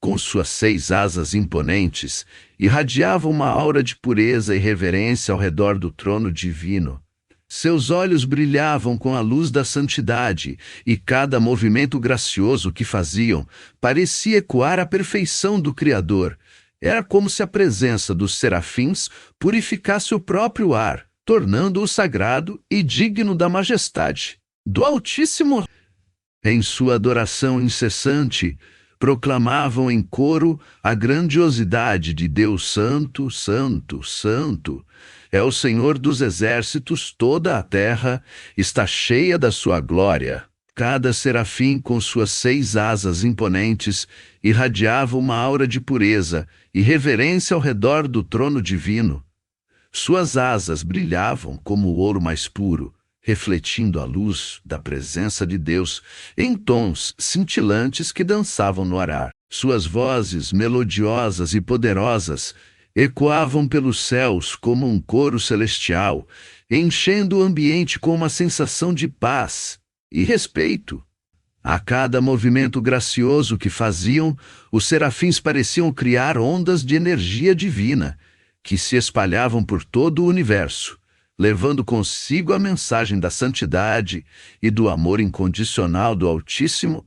Speaker 1: com suas 6 asas imponentes, irradiava uma aura de pureza e reverência ao redor do trono divino. Seus olhos brilhavam com a luz da santidade, e cada movimento gracioso que faziam parecia ecoar a perfeição do Criador. Era como se a presença dos serafins purificasse o próprio ar, tornando-o sagrado e digno da majestade do Altíssimo. Em sua adoração incessante, proclamavam em coro a grandiosidade de Deus. Santo, santo, santo é o Senhor dos exércitos. Toda a terra está cheia da sua glória. Cada serafim, com suas 6 asas imponentes, irradiava uma aura de pureza e reverência ao redor do trono divino. Suas asas brilhavam como o ouro mais puro, refletindo a luz da presença de Deus em tons cintilantes que dançavam no ar. Suas vozes, melodiosas e poderosas, ecoavam pelos céus como um coro celestial, enchendo o ambiente com uma sensação de paz e respeito. A cada movimento gracioso que faziam, os serafins pareciam criar ondas de energia divina, que se espalhavam por todo o universo, levando consigo a mensagem da santidade e do amor incondicional do Altíssimo.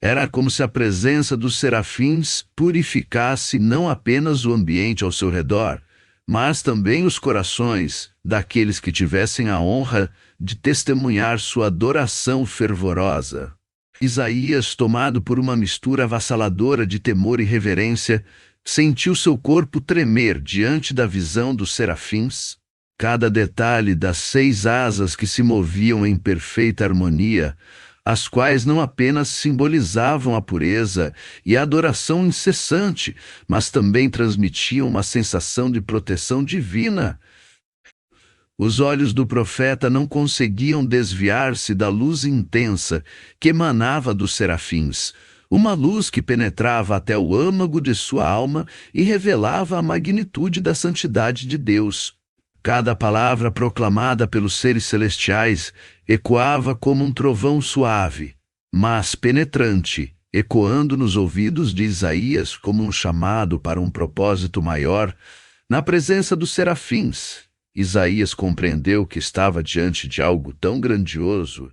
Speaker 1: Era como se a presença dos serafins purificasse não apenas o ambiente ao seu redor, mas também os corações daqueles que tivessem a honra de testemunhar sua adoração fervorosa. Isaías, tomado por uma mistura avassaladora de temor e reverência, sentiu seu corpo tremer diante da visão dos serafins. Cada detalhe das 6 asas que se moviam em perfeita harmonia, as quais não apenas simbolizavam a pureza e a adoração incessante, mas também transmitiam uma sensação de proteção divina. Os olhos do profeta não conseguiam desviar-se da luz intensa que emanava dos serafins, uma luz que penetrava até o âmago de sua alma e revelava a magnitude da santidade de Deus. Cada palavra proclamada pelos seres celestiais ecoava como um trovão suave, mas penetrante, ecoando nos ouvidos de Isaías como um chamado para um propósito maior. Na presença dos serafins, Isaías compreendeu que estava diante de algo tão grandioso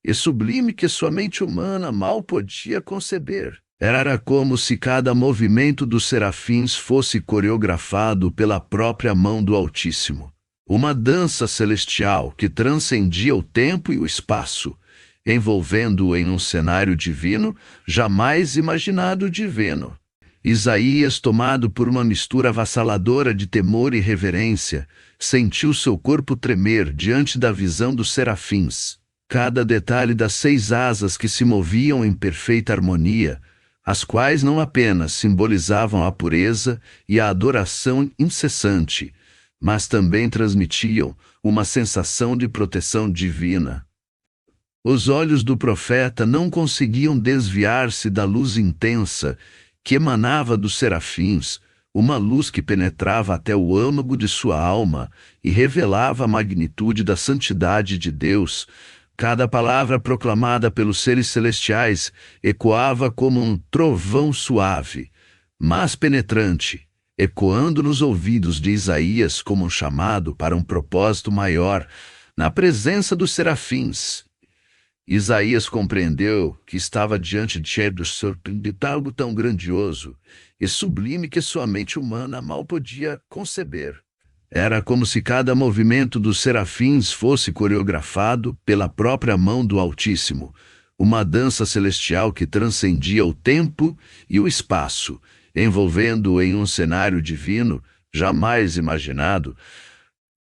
Speaker 1: e sublime que sua mente humana mal podia conceber. Era como se cada movimento dos serafins fosse coreografado pela própria mão do Altíssimo. Uma dança celestial que transcendia o tempo e o espaço, envolvendo-o em um cenário divino jamais imaginado divino. Isaías, tomado por uma mistura avassaladora de temor e reverência, sentiu seu corpo tremer diante da visão dos serafins. Cada detalhe das 6 asas que se moviam em perfeita harmonia, as quais não apenas simbolizavam a pureza e a adoração incessante, mas também transmitiam uma sensação de proteção divina. Os olhos do profeta não conseguiam desviar-se da luz intensa que emanava dos serafins, uma luz que penetrava até o âmago de sua alma e revelava a magnitude da santidade de Deus. Cada palavra proclamada pelos seres celestiais ecoava como um trovão suave, mas penetrante, ecoando nos ouvidos de Isaías como um chamado para um propósito maior. Na presença dos serafins, Isaías compreendeu que estava diante de algo tão grandioso e sublime que sua mente humana mal podia conceber. Era como se cada movimento dos serafins fosse coreografado pela própria mão do Altíssimo, uma dança celestial que transcendia o tempo e o espaço, envolvendo-o em um cenário divino jamais imaginado.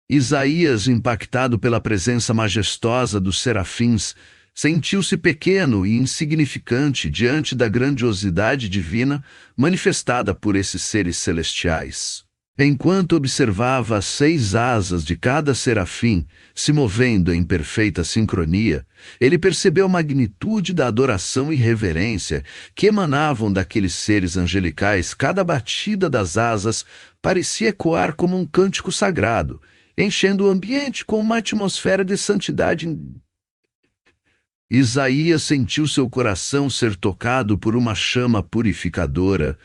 Speaker 1: Isaías, impactado pela presença majestosa dos serafins, sentiu-se pequeno e insignificante diante da grandiosidade divina manifestada por esses seres celestiais. Enquanto observava as 6 asas de cada serafim se movendo em perfeita sincronia, ele percebeu a magnitude da adoração e reverência que emanavam daqueles seres angelicais. Cada batida das asas parecia ecoar como um cântico sagrado, enchendo o ambiente com uma atmosfera de santidade. Isaías sentiu seu coração ser tocado por uma chama purificadora,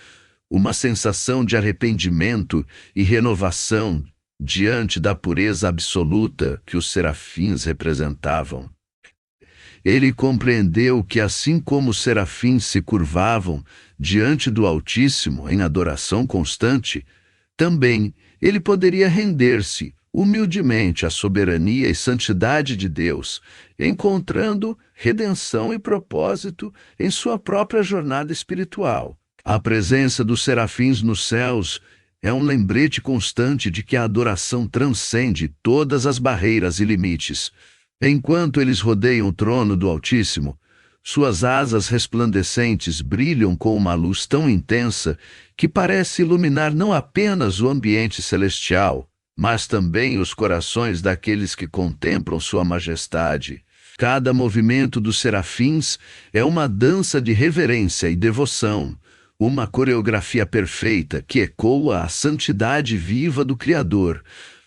Speaker 1: uma sensação de arrependimento e renovação diante da pureza absoluta que os serafins representavam. Ele compreendeu que, assim como os serafins se curvavam diante do Altíssimo em adoração constante, também ele poderia render-se humildemente à soberania e santidade de Deus, encontrando redenção e propósito em sua própria jornada espiritual. A presença dos serafins nos céus é um lembrete constante de que a adoração transcende todas as barreiras e limites. Enquanto eles rodeiam o trono do Altíssimo, suas asas resplandecentes brilham com uma luz tão intensa que parece iluminar não apenas o ambiente celestial, mas também os corações daqueles que contemplam sua majestade. Cada movimento dos serafins é uma dança de reverência e devoção, uma coreografia perfeita que ecoa a santidade viva do Criador.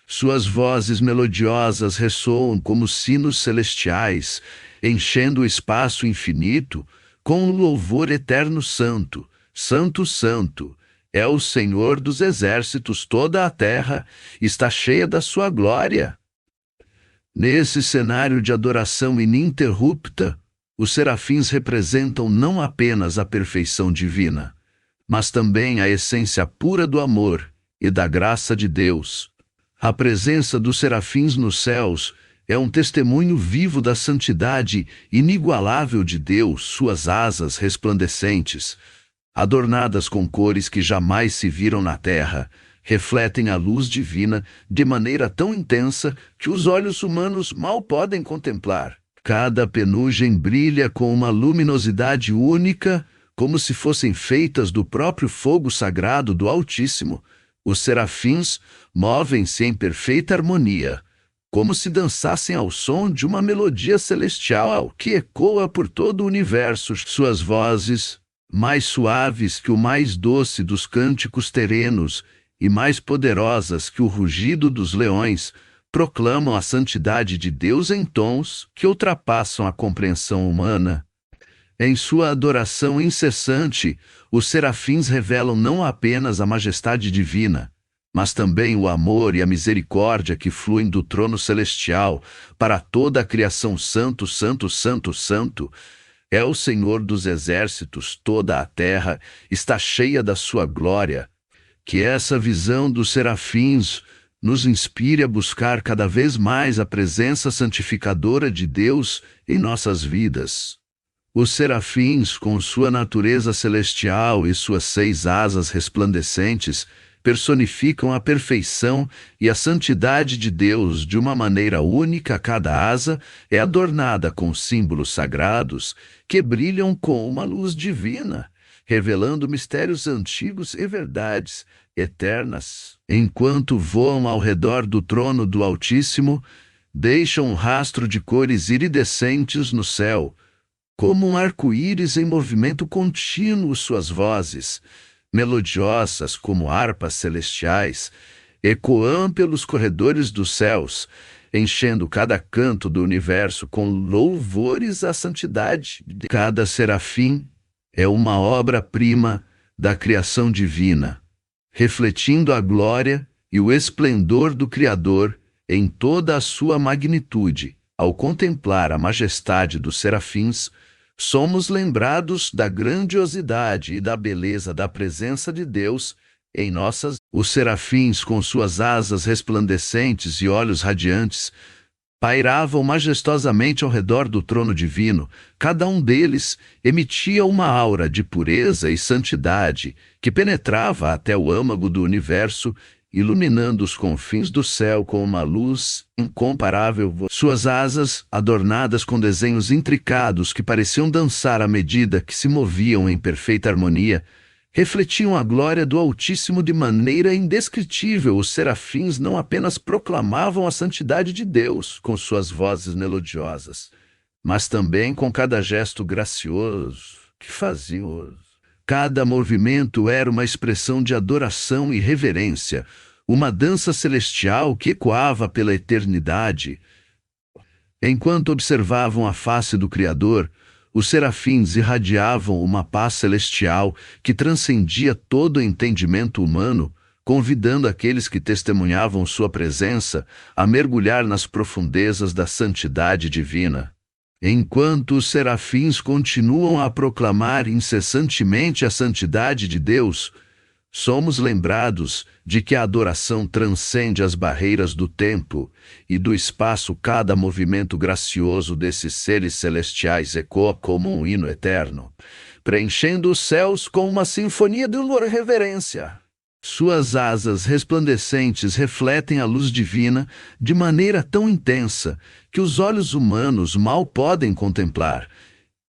Speaker 1: Suas vozes melodiosas ressoam como sinos celestiais, enchendo o espaço infinito com um louvor eterno. Santo, Santo, Santo, é o Senhor dos exércitos, toda a terra está cheia da sua glória. Nesse cenário de adoração ininterrupta, Os serafins representam não apenas a perfeição divina, mas também a essência pura do amor e da graça de Deus. A presença dos serafins nos céus é um testemunho vivo da santidade inigualável de Deus. Suas asas resplandecentes, adornadas com cores que jamais se viram na terra, refletem a luz divina de maneira tão intensa que os olhos humanos mal podem contemplar. Cada penugem brilha com uma luminosidade única, como se fossem feitas do próprio fogo sagrado do Altíssimo. Os serafins movem-se em perfeita harmonia, como se dançassem ao som de uma melodia celestial que ecoa por todo o universo. Suas vozes, mais suaves que o mais doce dos cânticos terenos e mais poderosas que o rugido dos leões, proclamam a santidade de Deus em tons que ultrapassam a compreensão humana. Em sua adoração incessante, os serafins revelam não apenas a majestade divina, mas também o amor e a misericórdia que fluem do trono celestial para toda a criação. Santo, santo, santo, santo é o Senhor dos exércitos. Toda a terra está cheia da sua glória. Que essa visão dos serafins nos inspire a buscar cada vez mais a presença santificadora de Deus em nossas vidas. Os serafins, com sua natureza celestial e suas 6 asas resplandecentes, personificam a perfeição e a santidade de Deus de uma maneira única. Cada asa é adornada com símbolos sagrados que brilham com uma luz divina, revelando mistérios antigos e verdades eternas. Enquanto voam ao redor do trono do Altíssimo, deixam um rastro de cores iridescentes no céu, como um arco-íris em movimento contínuo. Suas vozes, melodiosas como harpas celestiais, ecoam pelos corredores dos céus, enchendo cada canto do universo com louvores à santidade. Cada serafim é uma obra-prima da criação divina, refletindo a glória e o esplendor do Criador em toda a sua magnitude. Ao contemplar a majestade dos serafins, somos lembrados da grandiosidade e da beleza da presença de Deus em nossas. Os serafins, com suas asas resplandecentes e olhos radiantes, pairavam majestosamente ao redor do trono divino. Cada um deles emitia uma aura de pureza e santidade que penetrava até o âmago do universo, iluminando os confins do céu com uma luz incomparável. Suas asas, adornadas com desenhos intricados que pareciam dançar à medida que se moviam em perfeita harmonia, refletiam a glória do Altíssimo de maneira indescritível. Os serafins não apenas proclamavam a santidade de Deus com suas vozes melodiosas, mas também com cada gesto gracioso que faziam. Cada movimento era uma expressão de adoração e reverência, uma dança celestial que ecoava pela eternidade. Enquanto observavam a face do Criador, os serafins irradiavam uma paz celestial que transcendia todo o entendimento humano, convidando aqueles que testemunhavam sua presença a mergulhar nas profundezas da santidade divina. Enquanto os serafins continuam a proclamar incessantemente a santidade de Deus, somos lembrados de que a adoração transcende as barreiras do tempo e do espaço. Cada movimento gracioso desses seres celestiais ecoa como um hino eterno, preenchendo os céus com uma sinfonia de reverência. Suas asas resplandecentes refletem a luz divina de maneira tão intensa que os olhos humanos mal podem contemplar,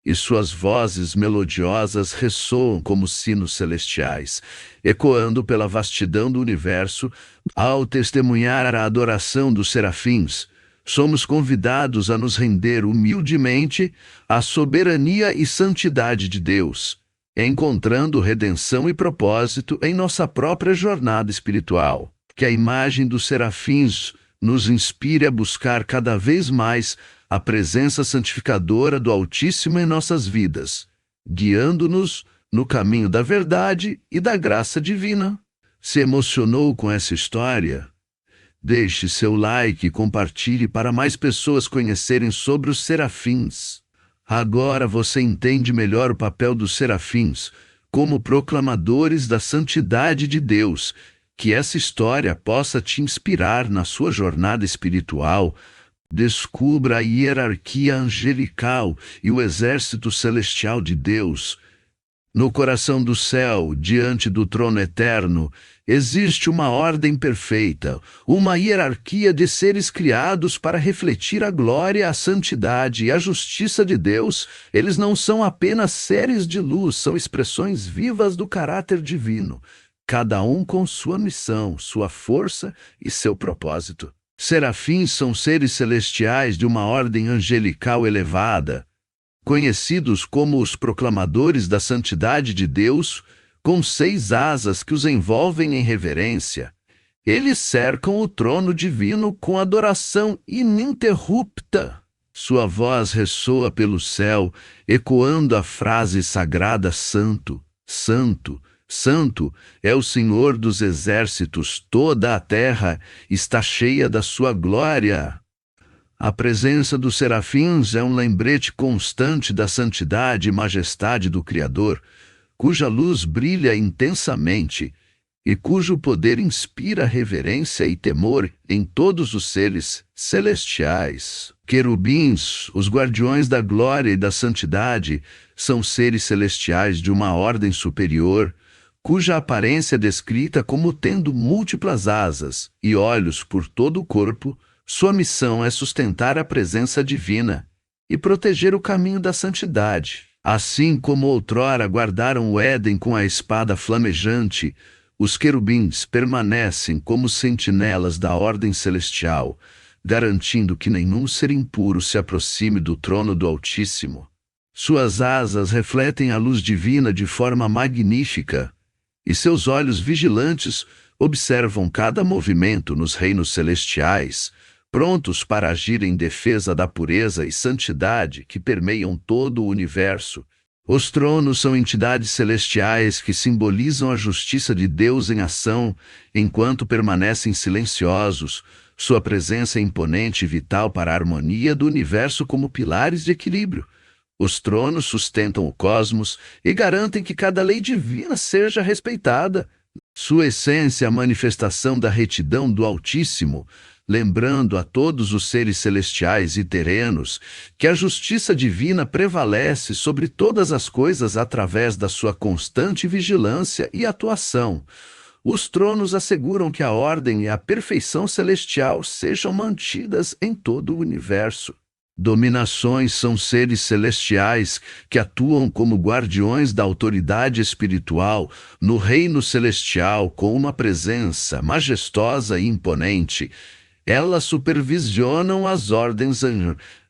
Speaker 1: e suas vozes melodiosas ressoam como sinos celestiais, ecoando pela vastidão do universo. Ao testemunhar a adoração dos serafins, somos convidados a nos render humildemente à soberania e santidade de Deus, encontrando redenção e propósito em nossa própria jornada espiritual. Que a imagem dos serafins nos inspire a buscar cada vez mais a presença santificadora do Altíssimo em nossas vidas, guiando-nos no caminho da verdade e da graça divina. Se emocionou com essa história? Deixe seu like e compartilhe para mais pessoas conhecerem sobre os serafins. Agora você entende melhor o papel dos serafins como proclamadores da santidade de Deus. Que essa história possa te inspirar na sua jornada espiritual. Descubra a hierarquia angelical e o exército celestial de Deus. No coração do céu, diante do trono eterno, existe uma ordem perfeita, uma hierarquia de seres criados para refletir a glória, a santidade e a justiça de Deus. Eles não são apenas seres de luz, são expressões vivas do caráter divino, cada um com sua missão, sua força e seu propósito. Serafins são seres celestiais de uma ordem angelical elevada, conhecidos como os proclamadores da santidade de Deus, com 6 asas que os envolvem em reverência. Eles cercam o trono divino com adoração ininterrupta. Sua voz ressoa pelo céu, ecoando a frase sagrada: Santo, Santo, Santo é o Senhor dos exércitos, toda a terra está cheia da sua glória. A presença dos serafins é um lembrete constante da santidade e majestade do Criador, cuja luz brilha intensamente e cujo poder inspira reverência e temor em todos os seres celestiais. Querubins, os guardiões da glória e da santidade, são seres celestiais de uma ordem superior, cuja aparência é descrita como tendo múltiplas asas e olhos por todo o corpo. Sua missão é sustentar a presença divina e proteger o caminho da santidade. Assim como outrora guardaram o Éden com a espada flamejante, os querubins permanecem como sentinelas da ordem celestial, garantindo que nenhum ser impuro se aproxime do trono do Altíssimo. Suas asas refletem a luz divina de forma magnífica, e seus olhos vigilantes observam cada movimento nos reinos celestiais, prontos para agir em defesa da pureza e santidade que permeiam todo o universo. Os tronos são entidades celestiais que simbolizam a justiça de Deus em ação, enquanto permanecem silenciosos. Sua presença é imponente e vital para a harmonia do universo como pilares de equilíbrio. Os tronos sustentam o cosmos e garantem que cada lei divina seja respeitada. Sua essência é a manifestação da retidão do Altíssimo, lembrando a todos os seres celestiais e terrenos que a justiça divina prevalece sobre todas as coisas através da sua constante vigilância e atuação. Os tronos asseguram que a ordem e a perfeição celestial sejam mantidas em todo o universo. Dominações são seres celestiais que atuam como guardiões da autoridade espiritual no reino celestial com uma presença majestosa e imponente. Elas supervisionam as ordens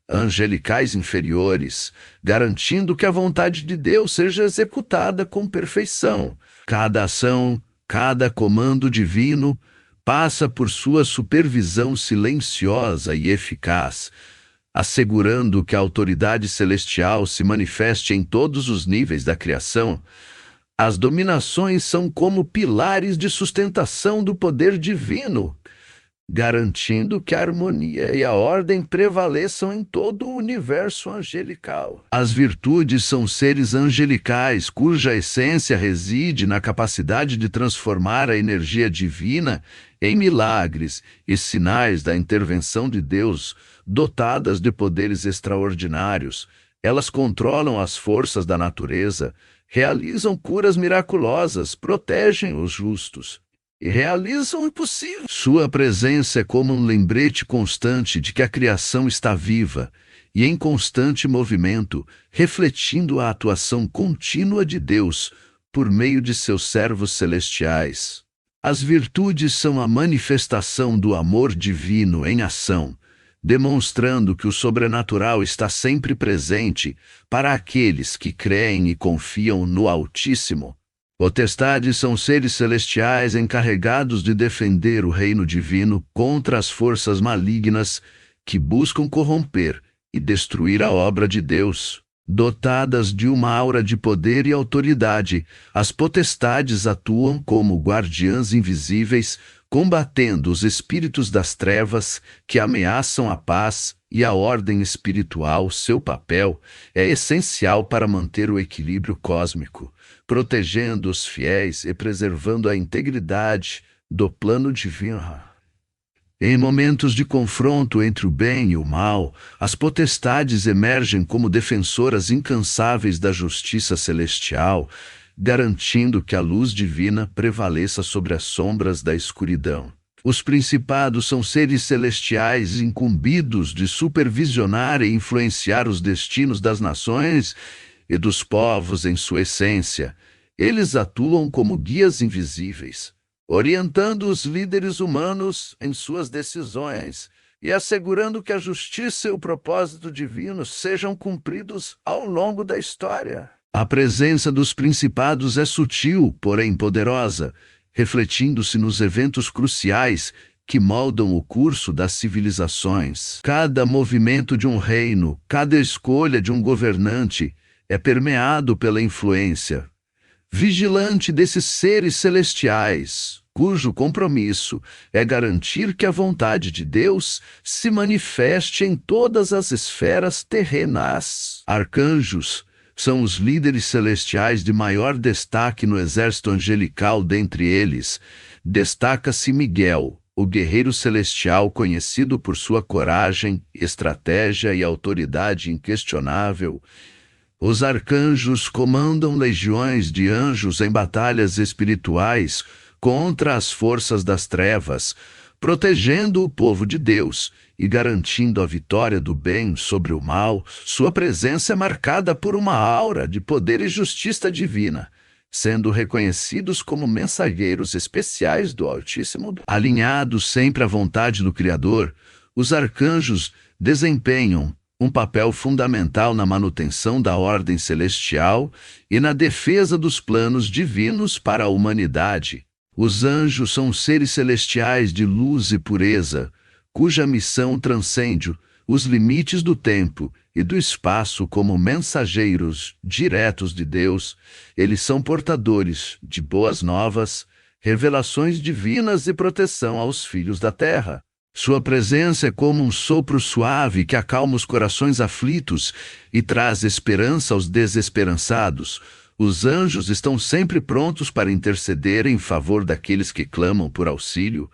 Speaker 1: angelicais inferiores, garantindo que a vontade de Deus seja executada com perfeição. Cada ação, cada comando divino passa por sua supervisão silenciosa e eficaz, assegurando que a autoridade celestial se manifeste em todos os níveis da criação. As dominações são como pilares de sustentação do poder divino, garantindo que a harmonia e a ordem prevaleçam em todo o universo angelical. As virtudes são seres angelicais cuja essência reside na capacidade de transformar a energia divina em milagres e sinais da intervenção de Deus. Dotadas de poderes extraordinários, elas controlam as forças da natureza, realizam curas miraculosas, protegem os justos e realizam o impossível. Sua presença é como um lembrete constante de que a criação está viva e em constante movimento, refletindo a atuação contínua de Deus por meio de seus servos celestiais. As virtudes são a manifestação do amor divino em ação, demonstrando que o sobrenatural está sempre presente para aqueles que creem e confiam no Altíssimo. Potestades são seres celestiais encarregados de defender o reino divino contra as forças malignas que buscam corromper e destruir a obra de Deus. Dotadas de uma aura de poder e autoridade, as potestades atuam como guardiãs invisíveis, combatendo os espíritos das trevas que ameaçam a paz e a ordem espiritual, seu papel é essencial para manter o equilíbrio cósmico, protegendo os fiéis e preservando a integridade do plano divino. Em momentos de confronto entre o bem e o mal, as potestades emergem como defensoras incansáveis da justiça celestial, garantindo que a luz divina prevaleça sobre as sombras da escuridão. Os principados são seres celestiais incumbidos de supervisionar e influenciar os destinos das nações e dos povos em sua essência. Eles atuam como guias invisíveis, orientando os líderes humanos em suas decisões e assegurando que a justiça e o propósito divino sejam cumpridos ao longo da história. A presença dos principados é sutil, porém poderosa, refletindo-se nos eventos cruciais que moldam o curso das civilizações. Cada movimento de um reino, cada escolha de um governante é permeado pela influência vigilante desses seres celestiais, cujo compromisso é garantir que a vontade de Deus se manifeste em todas as esferas terrenas. Arcanjos são os líderes celestiais de maior destaque no exército angelical. Dentre eles, destaca-se Miguel, o guerreiro celestial conhecido por sua coragem, estratégia e autoridade inquestionável. Os arcanjos comandam legiões de anjos em batalhas espirituais contra as forças das trevas, protegendo o povo de Deus e garantindo a vitória do bem sobre o mal. Sua presença é marcada por uma aura de poder e justiça divina, sendo reconhecidos como mensageiros especiais do Altíssimo. Alinhados sempre à vontade do Criador, os arcanjos desempenham um papel fundamental na manutenção da ordem celestial e na defesa dos planos divinos para a humanidade. Os anjos são seres celestiais de luz e pureza, cuja missão transcende os limites do tempo e do espaço. Como mensageiros diretos de Deus, eles são portadores de boas novas, revelações divinas e proteção aos filhos da terra. Sua presença é como um sopro suave que acalma os corações aflitos e traz esperança aos desesperançados. Os anjos estão sempre prontos para interceder em favor daqueles que clamam por auxílio,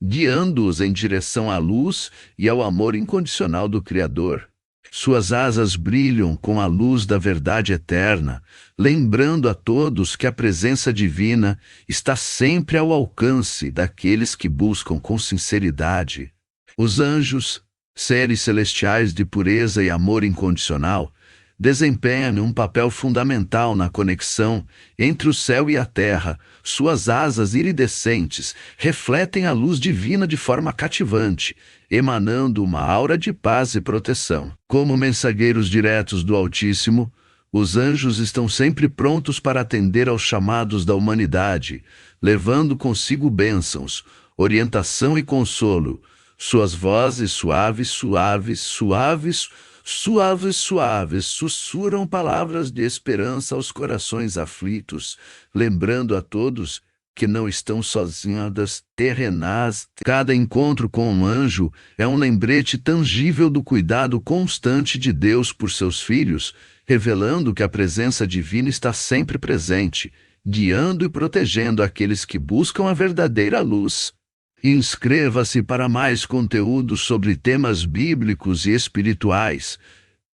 Speaker 1: guiando-os em direção à luz e ao amor incondicional do Criador. Suas asas brilham com a luz da verdade eterna, lembrando a todos que a presença divina está sempre ao alcance daqueles que buscam com sinceridade. Os anjos, seres celestiais de pureza e amor incondicional, desempenham um papel fundamental na conexão entre o céu e a terra. Suas asas iridescentes refletem a luz divina de forma cativante, emanando uma aura de paz e proteção. Como mensageiros diretos do Altíssimo, os anjos estão sempre prontos para atender aos chamados da humanidade, levando consigo bênçãos, orientação e consolo. Suas vozes suaves sussurram palavras de esperança aos corações aflitos, lembrando a todos que não estão sozinhos terrenas. Cada encontro com um anjo é um lembrete tangível do cuidado constante de Deus por seus filhos, revelando que a presença divina está sempre presente, guiando e protegendo aqueles que buscam a verdadeira luz. Inscreva-se para mais conteúdo sobre temas bíblicos e espirituais.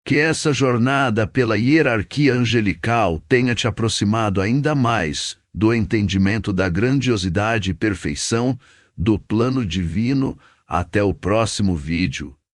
Speaker 1: Que essa jornada pela hierarquia angelical tenha te aproximado ainda mais do entendimento da grandiosidade e perfeição do plano divino. Até o próximo vídeo.